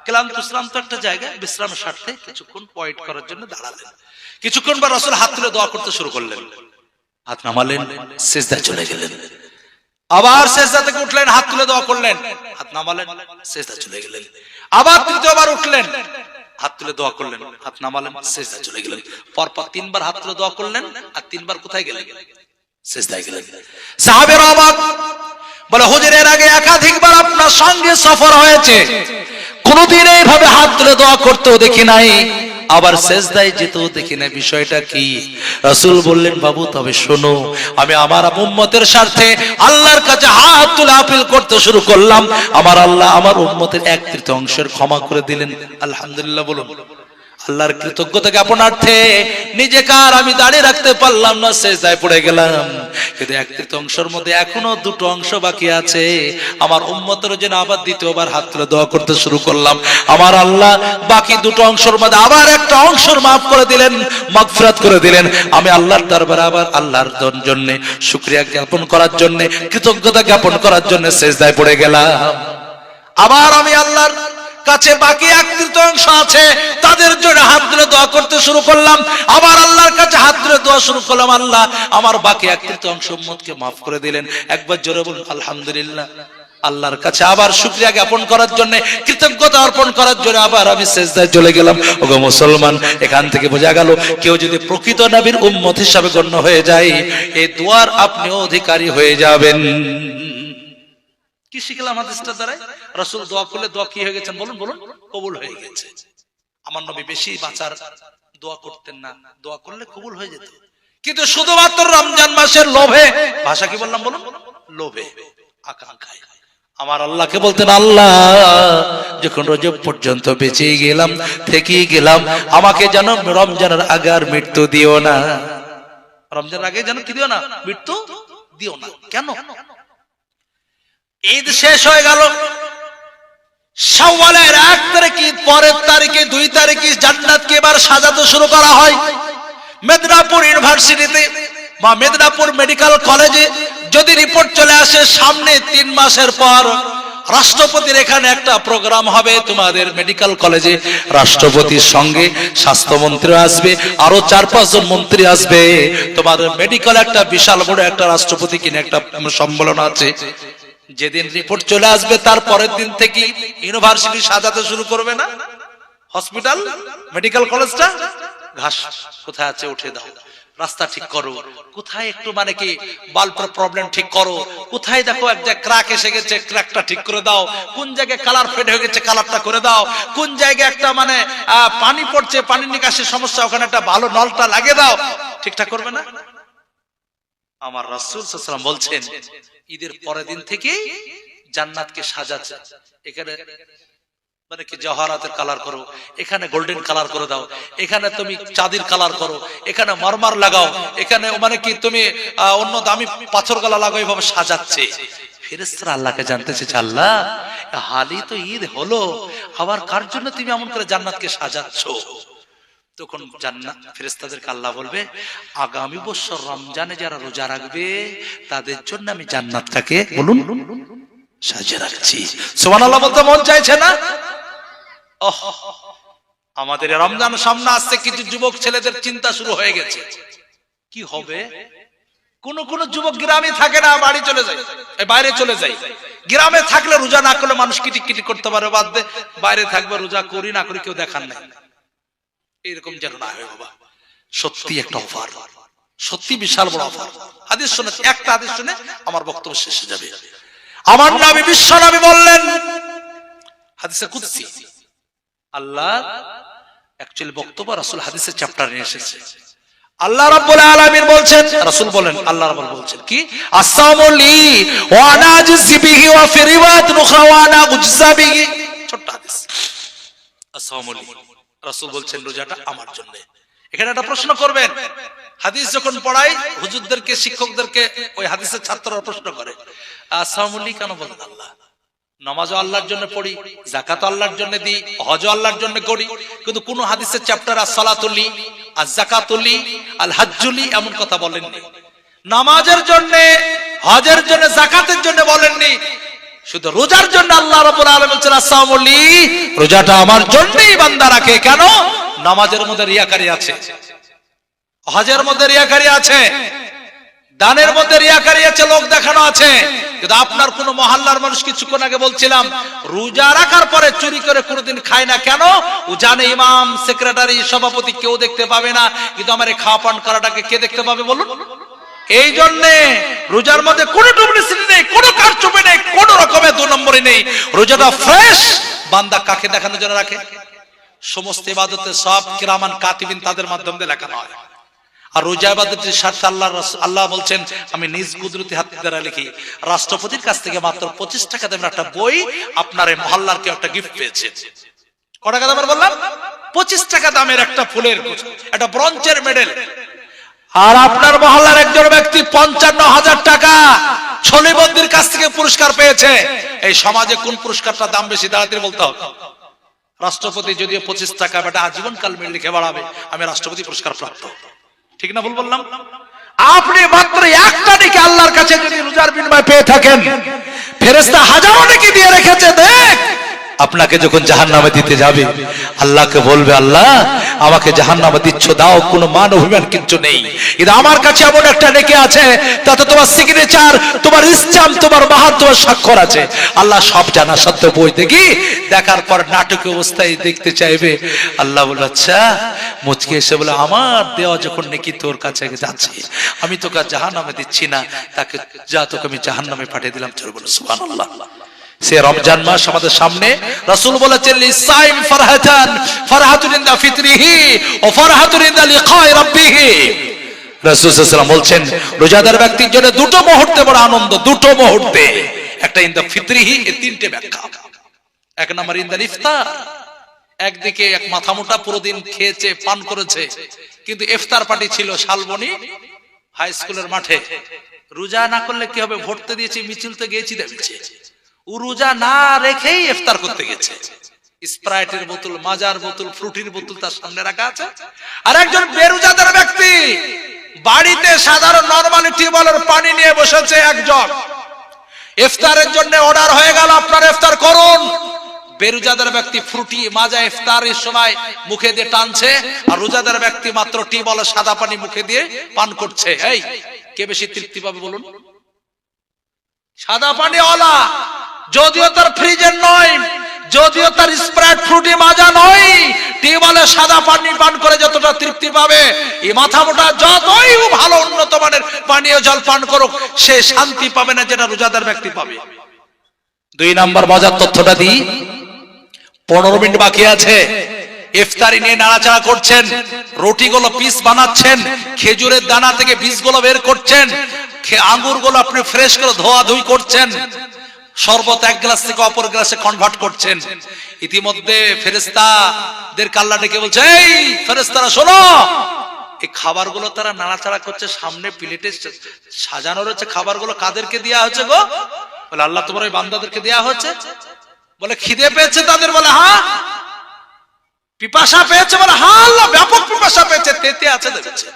ক্লান্ত একটা জায়গায় বিশ্রামের স্বার্থে কিছুক্ষণ পয়েন্ট করার জন্য দাঁড়ালেন। কিছুক্ষণ পর রাসূল হাত তুলে দোয়া করতে শুরু করলেন, হাত নামালেন, সিজদায় চলে গেলেন, আবার সিজদা থেকে উঠলেন, হাত তুলে দোয়া করলেন, হাত নামালেন, সিজদায় চলে গেলেন, আবার তৃতীয়বার উঠলেন, হাত তুলে দোয়া করলেন, হাত নামালেন, সিজদায় চলে গেলেন। পরপর তিনবার হাত তুলে দোয়া করলেন আর তিনবার কোথায় গেলেন? সিজদায় গেলেন। সাহাবীরা অবাক, বলে হুজুর এর আগে একাধিকবার আপনার সঙ্গে সফর হয়েছে, কোনদিন এইভাবে হাত তুলে দোয়া করতেও দেখি নাই, আবার সিজদায় যেতেও দেখি না, বিষয়টা কি? রাসূল বললেন, বাবু তবে শোনো, আমি আমার উম্মতের স্বার্থে আল্লাহর কাছে হাত তুলে আপিল করতে শুরু করলাম, আমার আল্লাহ আমার উম্মতের 1/3 ক্ষমা করে দিলেন। আলহামদুলিল্লাহ বলুন। আল্লাহর কৃতজ্ঞতা জ্ঞাপনার্থে নিজেকে আর আমি দাঁড়িয়ে রাখতে পারলাম না, সিজদায় পড়ে গেলাম। কিন্তু 1/3 মধ্যে এখনো 2 অংশ বাকি আছে, আমার উম্মতের জন্য আবার দ্বিতীয়বার হাত তুলে দোয়া করতে শুরু করলাম। আমার আল্লাহ বাকি 2 অংশের মধ্যে আবার একটা অংশের মাফ করে দিলেন, মাগফিরাত করে দিলেন। আমি আল্লাহর দরবারে আবার আল্লাহর জন্য শুকরিয়া জ্ঞাপন করার জন্য, কৃতজ্ঞতা জ্ঞাপন করার জন্য সিজদায় পড়ে গেলাম। আবার আমি আল্লাহর কাছে বাকি 1/3 আছে, তাদের জন্য হাত তুলে দোয়া করতে শুরু করলাম, আবার আল্লাহর কাছে হাত তুলে দোয়া শুরু করলাম, আল্লাহ আমার বাকি 1/3 উম্মতকে maaf করে দিলেন। একবার জোরে বলুন আলহামদুলিল্লাহ। আল্লাহর কাছে আবার শুকরিয়া জ্ঞাপন করার জন্য, কৃতজ্ঞতা অর্পণ করার জন্য আবার আমি সিজদায় চলে গেলাম। ওগো মুসলমান, এখান থেকে বোঝা গেল কেউ যদি প্রকৃত নবীর উম্মত হিসাবে গণ্য হয়ে যায়, এই দোয়ার আপনিও অধিকারী হয়ে যাবেন। কি শিখলাম হাদিসটা দ্বারা? রাসূল দোয়া করলে দোয়া কি হয়ে গেছেন বলুন? বলুন, কবুল হয়ে গেছে। আমার নবী বেশি বাঁচার দোয়া করতেন না, দোয়া করলে কবুল হয়ে যেত। কিন্তু শুধুমাত্র রমজান মাসের লোভে, ভাষা কি বললাম বলুন? লোভে, আকাঙ্ক্ষায় আমার আল্লাহকে বলতেন, আল্লাহ যখন রজব পর্যন্ত বেঁচে গেলাম, থেকে গেলাম, আমাকে যেন রমজানের আগে আর মৃত্যু দিও না। রমজানের আগে যেন কি দিও না? মৃত্যু দিও না। কেন? ঈদ শেষ হয়ে গেল, শাওয়ালের 1 তারিখে, পরের তারিখে 2 তারিখে জান্নাতকে এবার সাজাতে শুরু করা হয়। মেদিনীপুর ইউনিভার্সিটিতে বা মেদিনীপুর মেডিকেল কলেজে যদি রিপোর্ট চলে আসে সামনে 3 মাসের পর রাষ্ট্রপতির এখানে একটা প্রোগ্রাম হবে, তোমাদের মেডিকেল কলেজে রাষ্ট্রপতির সঙ্গে স্বাস্থ্যমন্ত্রী আসবে, আরো 4-5 জন মন্ত্রী আসবে, তোমাদের মেডিকেল একটা বিশাল বড় একটা রাষ্ট্রপতি কিনে একটা সম্মেলন আছে। যেদিন রিপোর্ট চলে আসবে তার পরের দিন থেকে ইউনিভার্সিটি সাজাতে শুরু করবে না? হসপিটাল, মেডিকেল কলেজটা, ঘাস কোথায় আছে উঠে দাও, রাস্তা ঠিক করো, কোথায় একটু মানে কি বাল্বের প্রবলেম ঠিক করো, কোথায় দেখো এক জায়গায় ক্র্যাক এসে গেছে, ক্র্যাকটা ঠিক করে দাও, কোন জায়গায় কালার ফেড হয়ে গেছে, কালারটা করে দাও, কোন জায়গায় একটা মানে পানি পড়ছে, পানি নিকাশের সমস্যা, ওখানে একটা ভালো নলটা লাগিয়ে দাও। ঠিকঠাক করবে না? আমার রাসূল সাল্লাল্লাহু আলাইহি ওয়াসাল্লাম বলছেন, ঈদের পরের দিন থেকে জান্নাতকে সাজাচ্ছে। এখানে মানে কি জওহারাতের কালার করো, এখানে গোল্ডেন কালার করে দাও, এখানে তুমি চাঁদির কালার করো, এখানে মারমার লাগাও, এখানে মানে কি তুমি অন্য দামি পাথর গালা লাগাও, এইভাবে সাজাচ্ছে। ফেরেশতারা আল্লাহকে জানতেছে, আল্লাহ হালি তো ঈদ হলো, আবার কার জন্য তুমি এমন করে জান্নাতকে সাজাচ্ছ? তখন জান্নাত ফেরেশতাদেরকে আল্লাহ বলবে, আগামী বছর রমজানে যারা রোজা রাখবে তাদের জন্য আমি জান্নাতটাকে বলুন সাজিয়ে রাখছি। সুবহানাল্লাহ বলতে মন চাইছে না? আমাদের রমজান সামনে আসছে, কিছু যুবক ছেলেদের চিন্তা শুরু হয়ে গেছে, কি হবে? কোন কোন যুবক গ্রামে থাকে না, বাড়ি চলে যায়, বাইরে চলে যায়। গ্রামে থাকলে রোজা না করলে মানুষ কিটিকিটি করতে পারে, বাদ দে, বাইরে থাকবে রোজা করি না করি কেউ দেখার নাই। এরকম যেন না হয় বাবা। সত্যি একটা অফার, সত্যি বিশাল বড় অফার। হাদিস শুনে, একটা হাদিস শুনে আমার বক্তব্য শেষ হয়ে যাবে। আমার নবী বিশ্ব নবী বললেন, হাদিসে কুদসি, আল্লাহ অ্যাকচুয়ালি বক্তব্য রাসূল হাদিসের চ্যাপ্টারে নিয়ে এসেছে। আল্লাহ রাব্বুল আলামিন বলছেন, রাসূল বলেন, আল্লাহ রাব্বুল বলছেন কি, আসসামু লি ওয়া আনা আজজি বিহি ওয়া ফি রিওয়ায়াত উখরা ওয়া আনা উজজা বিহি। ছোট্ট হাদিস, আসসামু লি, রাসূল বলছেন রোজাটা আমার জন্য। এখানে একটা প্রশ্ন করবেন, হাদিস যখন পড়াই হুজুরদেরকে, শিক্ষকদেরকে, ওই হাদিসের ছাত্ররা প্রশ্ন করে, আসসামু লি কেন বলেন আল্লাহ? নামাজও আল্লাহর জন্য পড়ি, যাকাত আল্লাহর জন্য দিই, হজও আল্লাহর জন্য করি, কিন্তু কোন হাদিসের চ্যাপ্টার as-সালাতুলি, আজ-যাকাতুলি, আল-হাজ্জুলি এমন কথা বলেননি। নামাজের জন্য, হজের জন্য, যাকাতের জন্য বলেননি, শুধু রোজার জন্য আল্লাহ রাব্বুল আলামিন বলেছেন আসসামুলি, রোজাটা আমার জন্যই বান্দা রাখে। কেন? নামাজের মধ্যে রিয়াকারি আছে, হজের মধ্যে রিয়াকারি আছে, দানের মধ্যে রিয়াকারি আছে, লোক দেখানো আছে। কিন্তু আপনার কোন মহল্লার মানুষ, কিছুক্ষণ আগে বলছিলাম, রোজা রাখার পরে চুরি করে কোনোদিন খায় না। কেন? ও জানে ইমাম, সেক্রেটারি, সভাপতি কেউ দেখতে পাবে না, কিন্তু আমার এই খাওয়া পান করাটাকে কে দেখতে পাবে বলুন? এই জন্যে রোজার মধ্যে কোনো ডুপ্লিসিটি নেই, কোনো কারচুপি নেই, কোনো রকমের দু নম্বরই নেই। রোজাটা ফ্রেশ। বান্দা কাকে দেখানোর জন্য রাখে? সমস্ত ইবাদতে সব কিরামান কাতিবিন তাদের মাধ্যমে দিয়ে লেখানো হয়। আর রোজা ইবাদতের স্বার্থে আল্লাহ বলছেন, আমি নিজ কুদরতি হাত দ্বারা লিখি। রাষ্ট্রপতির কাছ থেকে মাত্র 25 টাকা দামের একটা বই আপনার এই মহল্লার কেউ একটা গিফট পেয়েছে। কত টাকা দামের বললাম? 25 টাকা দামের একটা ফুলের, একটা ব্রোঞ্জের মেডেল। আর আপনার মহল্লার একজন ব্যক্তি 55,000 টাকা ছলিবন্দির কাছ থেকে পুরস্কার পেয়েছে। এই সমাজে কোন পুরস্কারটা দাম বেশি? তাড়াতাড়ি বলতে হবে। রাষ্ট্রপতি যদিও 25 টাকা বেটা আজীবনকাল মেয়ে লিখে বাড়াবে, আমি রাষ্ট্রপতি পুরস্কার প্রাপ্ত। ঠিক না ভুল বললাম? আপনি মাত্র একটা নেকি আল্লাহর কাছে যদি রোজার বিনিময়ে পেয়ে থাকেন, ফেরেশতা হাজারো নেকি দিয়ে রেখেছে। দেখ, আপনাকে যখন জাহান্নামে দিতে যাবে, আল্লাহকে বলবে, আল্লাহ আমাকে জাহান্নামে দিচ্ছ, দাও, কোনো মান অভিমান কিছু নেই, কিন্তু আমার কাছে এমন একটা নেকি আছে, তাতে তোমার সিগনেচার, তোমার ইসলাম, তোমার মাহাত, তোমার স্বাক্ষর আছে। আল্লাহ সব জানা সত্ত্বেও বই দেখি, দেখার পর নাটকীয় অবস্থায় দেখতে চাইবে। আল্লাহ বলবে, আচ্ছা, মুচকে এসে বলে, আমার দেওয়া যখন নেকি তোর কাছে যাচ্ছে, আমি তোকে জাহান্নামে দিচ্ছি না, তাকে যা, তোকে আমি জাহান্নামে পাঠিয়ে দিলাম। চল বলে সুবহানাল্লাহ। সে রমজান মাস আমাদের সামনে। রাসূল বলেছেন, লিসাইম ফারহাতান, ফারহাতুন ইনদা ফিতরিহি ওয়া ফারহাতুন ইনদা লিকাই রাব্বিহি। রাসূল সাল্লাল্লাহু আলাইহি ওয়াসাল্লাম বলছেন, রোজাদার ব্যক্তির জন্য দুটো মুহূর্তে বড় আনন্দ, দুটো মুহূর্তে। একটা ইনদা ফিতরিহি, এই তিনটে ব্যাখ্যা। এক নম্বর ইনদা ইফতার, একদিকে এক মাথা মোটা পুরো দিন খেয়েছে, পান করেছে, কিন্তু ইফতার পার্টি ছিল শালবনী হাই স্কুলের মাঠে। রোজা না করলে কি হবে? ভোটতে দিয়েছি, মিছিলতে গিয়েছি, দেখছে ও রোজা না রেখেই ইফতার করতে গেছে। স্প্রাইটের বোতল, মাজার বোতল, ফ্রুটির বোতল তার সামনে রাখা আছে। আর একজন বেরোজাদার ব্যক্তি বাড়িতে সাধারণ নরমালি টিউবওয়েলের পানি নিয়ে বসেছে। একজন ইফতারের জন্য অর্ডার হয়ে গেল, আপনারা ইফতার করুন। বেরোজাদার ব্যক্তি ফ্রুটি, মাজা ইফতারের সময় মুখে দিয়ে টানছে, আর রোজাদার ব্যক্তি মাত্র টিউবওয়েলের সাদা পানি মুখে দিয়ে পান করছে। এই কে বেশি তৃপ্তি পাবে বলুন? সাদা পানিওয়ালা, যদিও তার ফ্রিজের নয়, যদিও তার স্প্রাইট, ফ্রুটি, মাজা নয়, টিউবওয়েলের সাদা পানি পান করে যতটা তৃপ্তি পাবে, এই মাথা মোটা যতই ভালো উন্নত মানের পানীয় জল পান করুক, সে শান্তি পাবে না যেটা রোজাদার ব্যক্তি পাবে। 2 নাম্বার মজার তথ্যটা দিই। 15 মিনিট বাকি আছে। ইফতারি নিয়ে নাড়াচাড়া করছেন, রুটিগুলো পিস বানাচ্ছেন, খেজুরের দানা থেকে বীজগুলো বের করছেন, আঙ্গুরগুলো আপনি ফ্রেশ করে ধোয়া ধুই করছেন, শরবত এক গ্লাস থেকে অপর গ্লাসে কনভার্ট করছেন। ইতিমধ্যে ফেরেশতাদের আল্লাহ ডেকে বলছে, এই ফেরেশতারা শোনো, এই খাবারগুলো তারা নাড়াচাড়া করছে, সামনে প্লেটে সাজানো রয়েছে, খাবারগুলো কাদেরকে দেয়া হচ্ছে গো? বলে, আল্লাহ তোমার ওই বান্দাদেরকে দেয়া হচ্ছে। বলে, খিদে পেয়েছে তাদের? বলে, হ্যাঁ। পিপাসা পেয়েছে? বলে, হ্যাঁ আল্লাহ, ব্যাপক পিপাসা পেয়েছে, তেতে আছে দেখছে।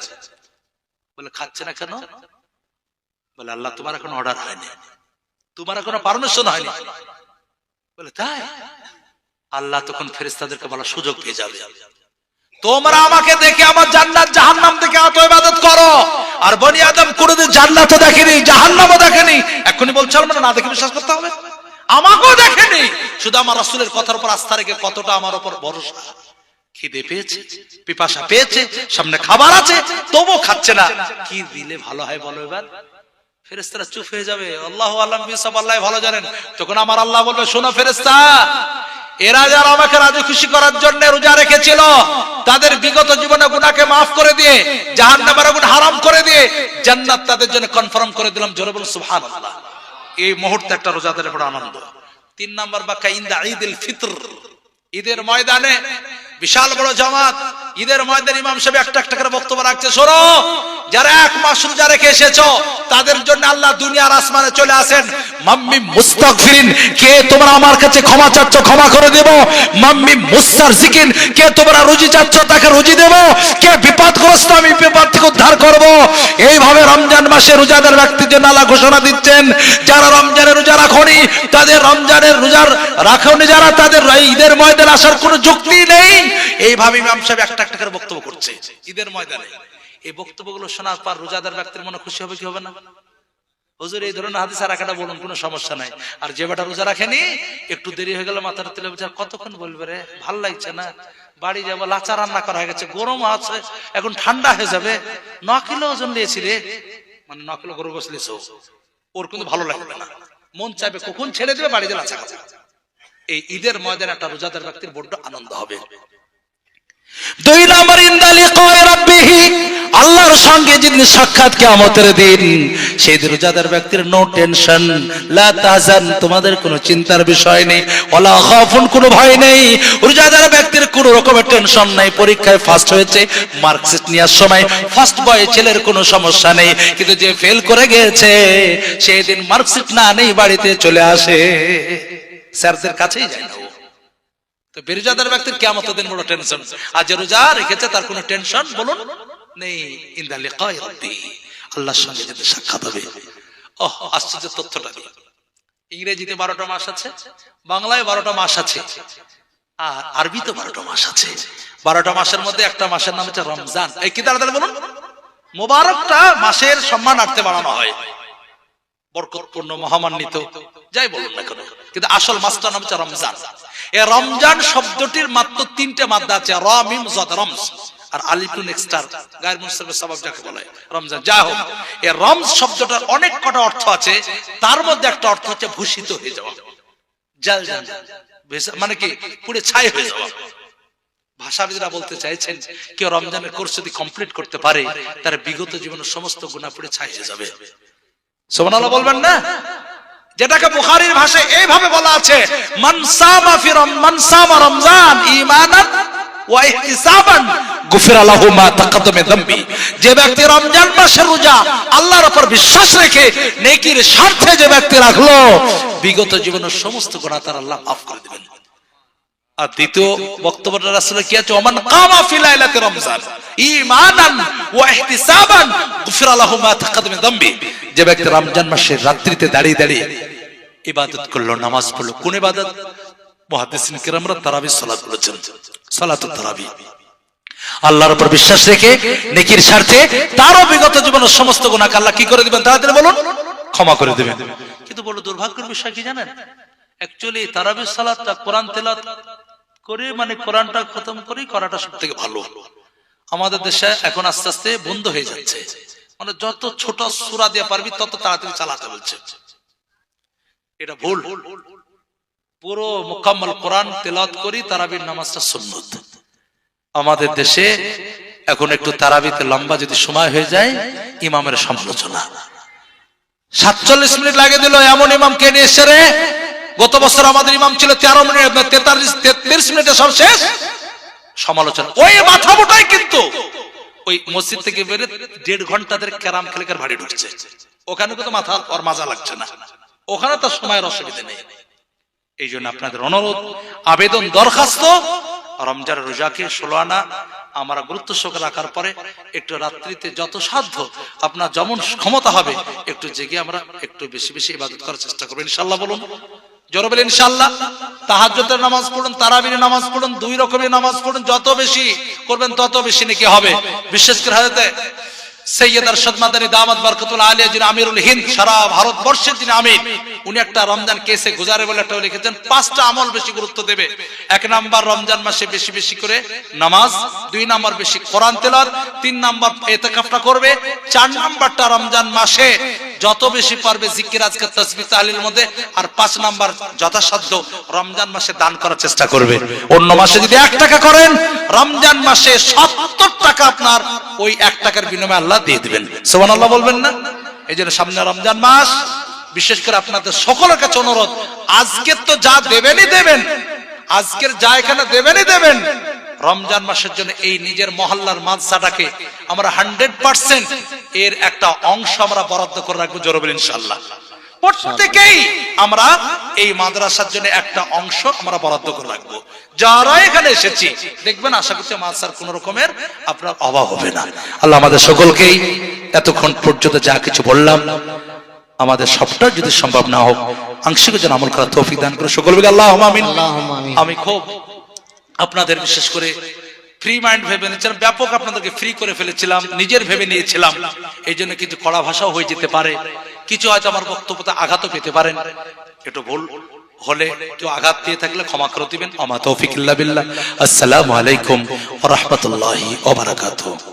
বলে, খাচ্ছে না কেন? বলে, আল্লাহ তোমার এখন অর্ডার হয়নি, তোমার এখনো পারমিশন হয়নি। বলে, তাই? আল্লাহ তখন ফেরেশতাদেরকে বলা সুযোগ পেয়ে যাবে, তোমরা আমাকে দেখে আমার জান্নাত জাহান্নাম থেকে এত ইবাদত করো, আর বনি আদম কোনদিন জান্নাতও দেখেনি, জাহান্নামও দেখেনি। এখনই বলছো আমরা না দেখে বিশ্বাস করতে হবে? আমাকেও দেখেনি, শুধু আমার রাসূলের কথার উপর আস্থা রেখে কতটা আমার উপর ভরসা। খিদে পেয়েছে, পিপাসা পেয়েছে, সামনে খাবার আছে, তবুও খাচ্ছে না। কি দিলে ভালো হয় বলো এবার? ফেরেশতারা চুপ হয়ে যাবে, আল্লাহু আলাম বিসাব, আল্লাহ ভালো জানেন। তখন আমার আল্লাহ বলবে, শোনো ফেরেশতা, এরা যারা আমাকে রাজি খুশি করার জন্য রোজা রেখেছিল, তাদের বিগত জীবনে গুনাহকে মাফ করে দিয়ে জাহান্নামের আগুন হারাম করে দিয়ে জান্নাত তাদের জন্য কনফার্ম করে দিলাম। জোরে বলুন সুবহানাল্লাহ। এই মুহূর্তে একটা রোজাদারের বড় আনন্দ। 3 নাম্বার ব্যাখ্যা, ইনদা ঈদুল ফিতর, ঈদের ময়দানে বিশাল বড় জামাত, ঈদের ময়দানে ইমাম সাহেব একটা একটা করে বক্তব্য রাখছে। শোনো, যারা 1 মাস রোজা রেখে এসেছো, তাদের জন্য আল্লাহ দুনিয়ার আসমানে চলে আসেন। মাম্মি মুস্তাগফিরিন, কে তোমরা আমার কাছে ক্ষমা চাচ্ছ, ক্ষমা করে দেব। মাম্মি মুস্তারজিকিন, কে তোমরা রুজি চাচ্ছ, তাকে রুজি দেব। কে বিপদগ্রস্ত, আমি বিপদ থেকে উদ্ধার করব। এইভাবে রমজান মাসে রোজাদার ব্যক্তির জন্য আল্লাহ ঘোষণা দিচ্ছেন, যারা রমজানের রোজা রাখনি, তাদের রমজানের রোজার রাখনি যারা, তাদের ঈদের ময়দানে আসার কোনো যুক্তি নেই। এইভাবে ইমাম সাহেব একটা একটা করে বক্তব্য করছে ঈদের ময়দানে। এই বক্তব্যগুলো শোনার পর রোজাদার ব্যক্তির মনে খুশি হবে কি হবে না? হুজুর এই ধরনের হাদিস আর একটা বলুন, কোনো সমস্যা নাই। আর যে বেটা রোজা রাখেনি, একটু দেরি হয়ে গেল মাথার তেলে বিচার, কতক্ষণ বলবে রে, ভাল লাগছে না, বাড়ি যাবো, লাচা রান্না করা হয়ে গেছে, গরম আছে, এখন ঠান্ডা হয়ে যাবে, 9 কিলো ওজন নিয়েছি রে, মানে 9 কিলো গরু গোশত নিয়েছে, ওর কিন্তু ভালো লাগবে না, মন চাইবে কখন ছেড়ে দেবে, বাড়িতে লাচা খাবে। এই ঈদের ময়দানে একটা রোজাদার ব্যক্তির বড্ড আনন্দ হবে। 2 নাম্বার, ইনদা লিকায়ে রাব্বিহি, আল্লাহর সঙ্গে যেদিন সাক্ষাৎ কিয়ামতের দিন, সেই রোজাদার ব্যক্তির নো টেনশন, লা তাহজান, তোমাদের কোনো চিন্তার বিষয় নেই, ওয়ালা খাফুন, কোনো ভয় নেই। রোজাদার ব্যক্তির কোনো রকমের টেনশন নাই। পরীক্ষায় ফার্স্ট হয়েছে, মার্কশিট নেওয়ার সময় ফার্স্ট বয় ছেলের কোনো সমস্যা নেই, কিন্তু যে ফেল করে গেছে সেই দিন মার্কশিট না নেই বাড়িতে চলে আসে, স্যারদের কাছেই যায় না। তো বেরোজাদার ব্যক্তির কিয়ামতের দিন বড় টেনশন, আর যে রোজা রেখেছে তার কোনো টেনশন বলুন নেই। ইনদা লিকায়ে রাব্বি, আল্লাহর সঙ্গে যেতে সাক্ষাৎ হবে। ওহ, আশ্চর্য তথ্যটা দিই। ইংরেজিতে 12টা মাস আছে, বাংলায় 12টা মাস আছে, আর আরবিতে 12টা মাস আছে। 12টা মাসের মধ্যে একটা মাসের নাম হচ্ছে রমজান। এই কি তাড়াতাড়ি বলুন, মোবারকটা মাসের সম্মানার্থে বানানো হয়, বরকতপূর্ণ, মহামান্বিত, যাই বলুন না কেন, কিন্তু আসল মাসটার নাম হচ্ছে রমজান। এই রমজান শব্দটির মাত্র 3টে মাদ্দা আছে, র মিম জদ, রমজ, আর আলিফ টু নেক্সটার গায়ের মুনসাবির সবাব যাকে বলে রমজান। যা হোক, এই রমজ শব্দটার অনেক কটা অর্থ আছে, তার মধ্যে একটা অর্থ হচ্ছে ভূষিত হয়ে যাওয়া, জাল জাল, মানে কি পুরো ছাই হয়ে যাওয়া। ভাষাবিদরা বলতে চাইছেন, কেউ রমজানের কোর্স যদি কমপ্লিট করতে পারে, তার বিগত জীবনের সমস্ত গুনাহ পুরো ছাই হয়ে যাবে। সুবহানাল্লাহ বলবেন না? যেটাকে বুখারীর ভাষায় এইভাবে বলা আছে, মান সামা রমজান ঈমানান ওয়া ইহতিসাবান গুফিরা লাহু মা তাকাদ্দামা যামবি। যে ব্যক্তি রমজান মাসের রোজা আল্লাহর উপর বিশ্বাস রেখে নেকির স্বার্থে যে ব্যক্তি রাখলো, বিগত জীবনের সমস্ত গুনাহ তার আল্লাহ মাফ করে দিবেন। আর দ্বিতীয় বক্তব্যটা রাসূলের কি আছে, ওমান কামা ফি লাইলাতি রমজান ঈমানান ওয়া ইহতিসাবান গুফিরা লাহু মা তাকাদ্দামা যামবি। যে ব্যক্তি রমজান মাসের রাত্রিতে দাঁড়িয়ে দাঁড়িয়ে ইবাদত করলো, নামাজ পড়লো, কোন ইবাদত? মুহাদ্দিসিন কিরামরা তারাবি সালাত বলেছেন, সালাতুত তারাবি। আল্লাহর উপর বিশ্বাস রেখে নেকির স্বার্থে তারও বিগত জীবনের সমস্ত গুনাহ আল্লাহ কি করে দিবেন? তাড়াতাড়ি বলুন, ক্ষমা করে দিবেন। কিন্তু বড় দুর্ভাগ্যের বিষয় কি জানেন, অ্যাকচুয়ালি তারাবি সালাতটা কোরআন তেলাওয়াত করে, মানে কোরআনটা খতম করে করাটা সবথেকে ভালো। আমাদের দেশে এখন আস্তে আস্তে বন্ধ হয়ে যাচ্ছে, মানে যত ছোট সূরা দিয়ে পারবি তত তাড়াতাড়ি চালাতে বলছে। এটা ভুল। পুরো মুকাম্মাল কোরআন তেলাওয়াত করি, তারাবির নামাজটা সুন্নাত। আমাদের দেশে এখন একটু তারাবিতে লম্বা যদি সময় হয়ে যায়, ইমামের সমালোচনা। 47 মিনিট লাগে দিল, এমন ইমামকে নিয়ে এসে রে। গত বছর আমাদের ইমাম ছিল 13 মিনিট, 33 মিনিটে সব শেষ, সমালোচনা। ওই মাথা মোটাই, কিন্তু ওই মসজিদ থেকে বেরে 1.5 ঘন্টা ধরে ক্যারাম খেলে বাড়ি ঢুকছে, ওখানে কিন্তু মাথা আর মাজা লাগছে না, ওখানে তার সময়ের অসুবিধা নেই। এই জন্য আপনাদের অনুরোধ, আবেদন, দরখাস্ত, রমজানের রোজাকে 16 আনা আমরা গুরুত্ব সহকারে রাখার পরে একটু রাত্রিতে যত সাধ্য আপনার যেমন ক্ষমতা হবে একটু জেগে আমরা একটু বেশি বেশি ইবাদত করার চেষ্টা করব ইনশাআল্লাহ। বলুন জোরে বলেন ইনশাআল্লাহ। তাহাজ্জুদের নামাজ পড়ুন, তারাবির নামাজ পড়ুন, 2 রকমের নামাজ পড়ুন, যত বেশি করবেন তত বেশি নেকি হবে। বিশেষ করে হযরত সৈয়দ আরশাদ মাদানী দামাত বরকতুল আলিয়া যিনি আমিরুল হিন্দ, সারা ভারতবর্ষের যিনি আমির, উনি একটা রমজান কেসে গুজারে বলে একটা লিখেছেন, 5টা আমল বেশি গুরুত্ব দেবে। 1 নাম্বার রমজান মাসে বেশি বেশি করে নামাজ, 2 নাম্বার বেশি কোরআন তেলাওয়াত, 3 নাম্বার ইতিকাফটা করবে, 4 নাম্বারটা রমজান মাসে যত বেশি পারবে জিকির আজকার তাসবিহ তাহলিলের মধ্যে, আর 5 নাম্বার যথাসাধ্য রমজান মাসে দান করার চেষ্টা করবে। অন্য মাসে যদি 1 টাকা করেন, রমজান মাসে 70 টাকা আপনার ওই 1 টাকার বিনিময়ে আল্লাহ দিয়ে দিবেন। সুবহানাল্লাহ বলবেন না? এই জন্য সামনে রমজান মাস, বিশেষ করে আপনাদের সকলের কাছে অনুরোধ, আজকে তো যা দেবেনই দেবেন, আজকের যা এখানে দেবেনই দেবেন, রমজান মাসের জন্য এই নিজের মহল্লার মাদ্রাসাটাকে আমরা 100% এর একটা অংশ আমরা বরাদ্দ করে রাখবো, জোরে বলেন ইনশাআল্লাহ। প্রত্যেকেই আমরা এই মাদ্রাসার জন্য একটা অংশ আমরা বরাদ্দ করে রাখবো। যারা এখানে এসেছি দেখবেন, আশা করছি মাদ্রাসার কোন রকমের আপনার অভাব হবে না। আল্লাহ আমাদের সকলকেই এতক্ষণ পর্যন্ত যা কিছু বললাম, আমাদের সবটা যদি সম্ভব না হোক, আংশিক যেন আমল করার তৌফিক দান করে সকল বলি আল্লাহুম্মা আমিন। আমি খুব আপনাদের বিশেষ করে ফ্রি মাইন্ড ভেবে নিয়েছিলাম, ব্যাপক আপনাদেরকে ফ্রি করে ফেলেছিলাম, নিজের ভেবে নিয়েছিলাম, এই জন্য কিছু কড়া ভাষাও হয়ে যেতে পারে, কিছু হয়তো আমার বক্তব্যতে আঘাতও পেতে পারেন। একটু ভুল হলে, কেউ আঘাত দিয়ে থাকলে ক্ষমা করে দিবেন। আমা তৌফিক ইল্লা বিল্লাহ। আসসালামু আলাইকুম ওয়া রাহমাতুল্লাহি ওয়া বারাকাতুহু।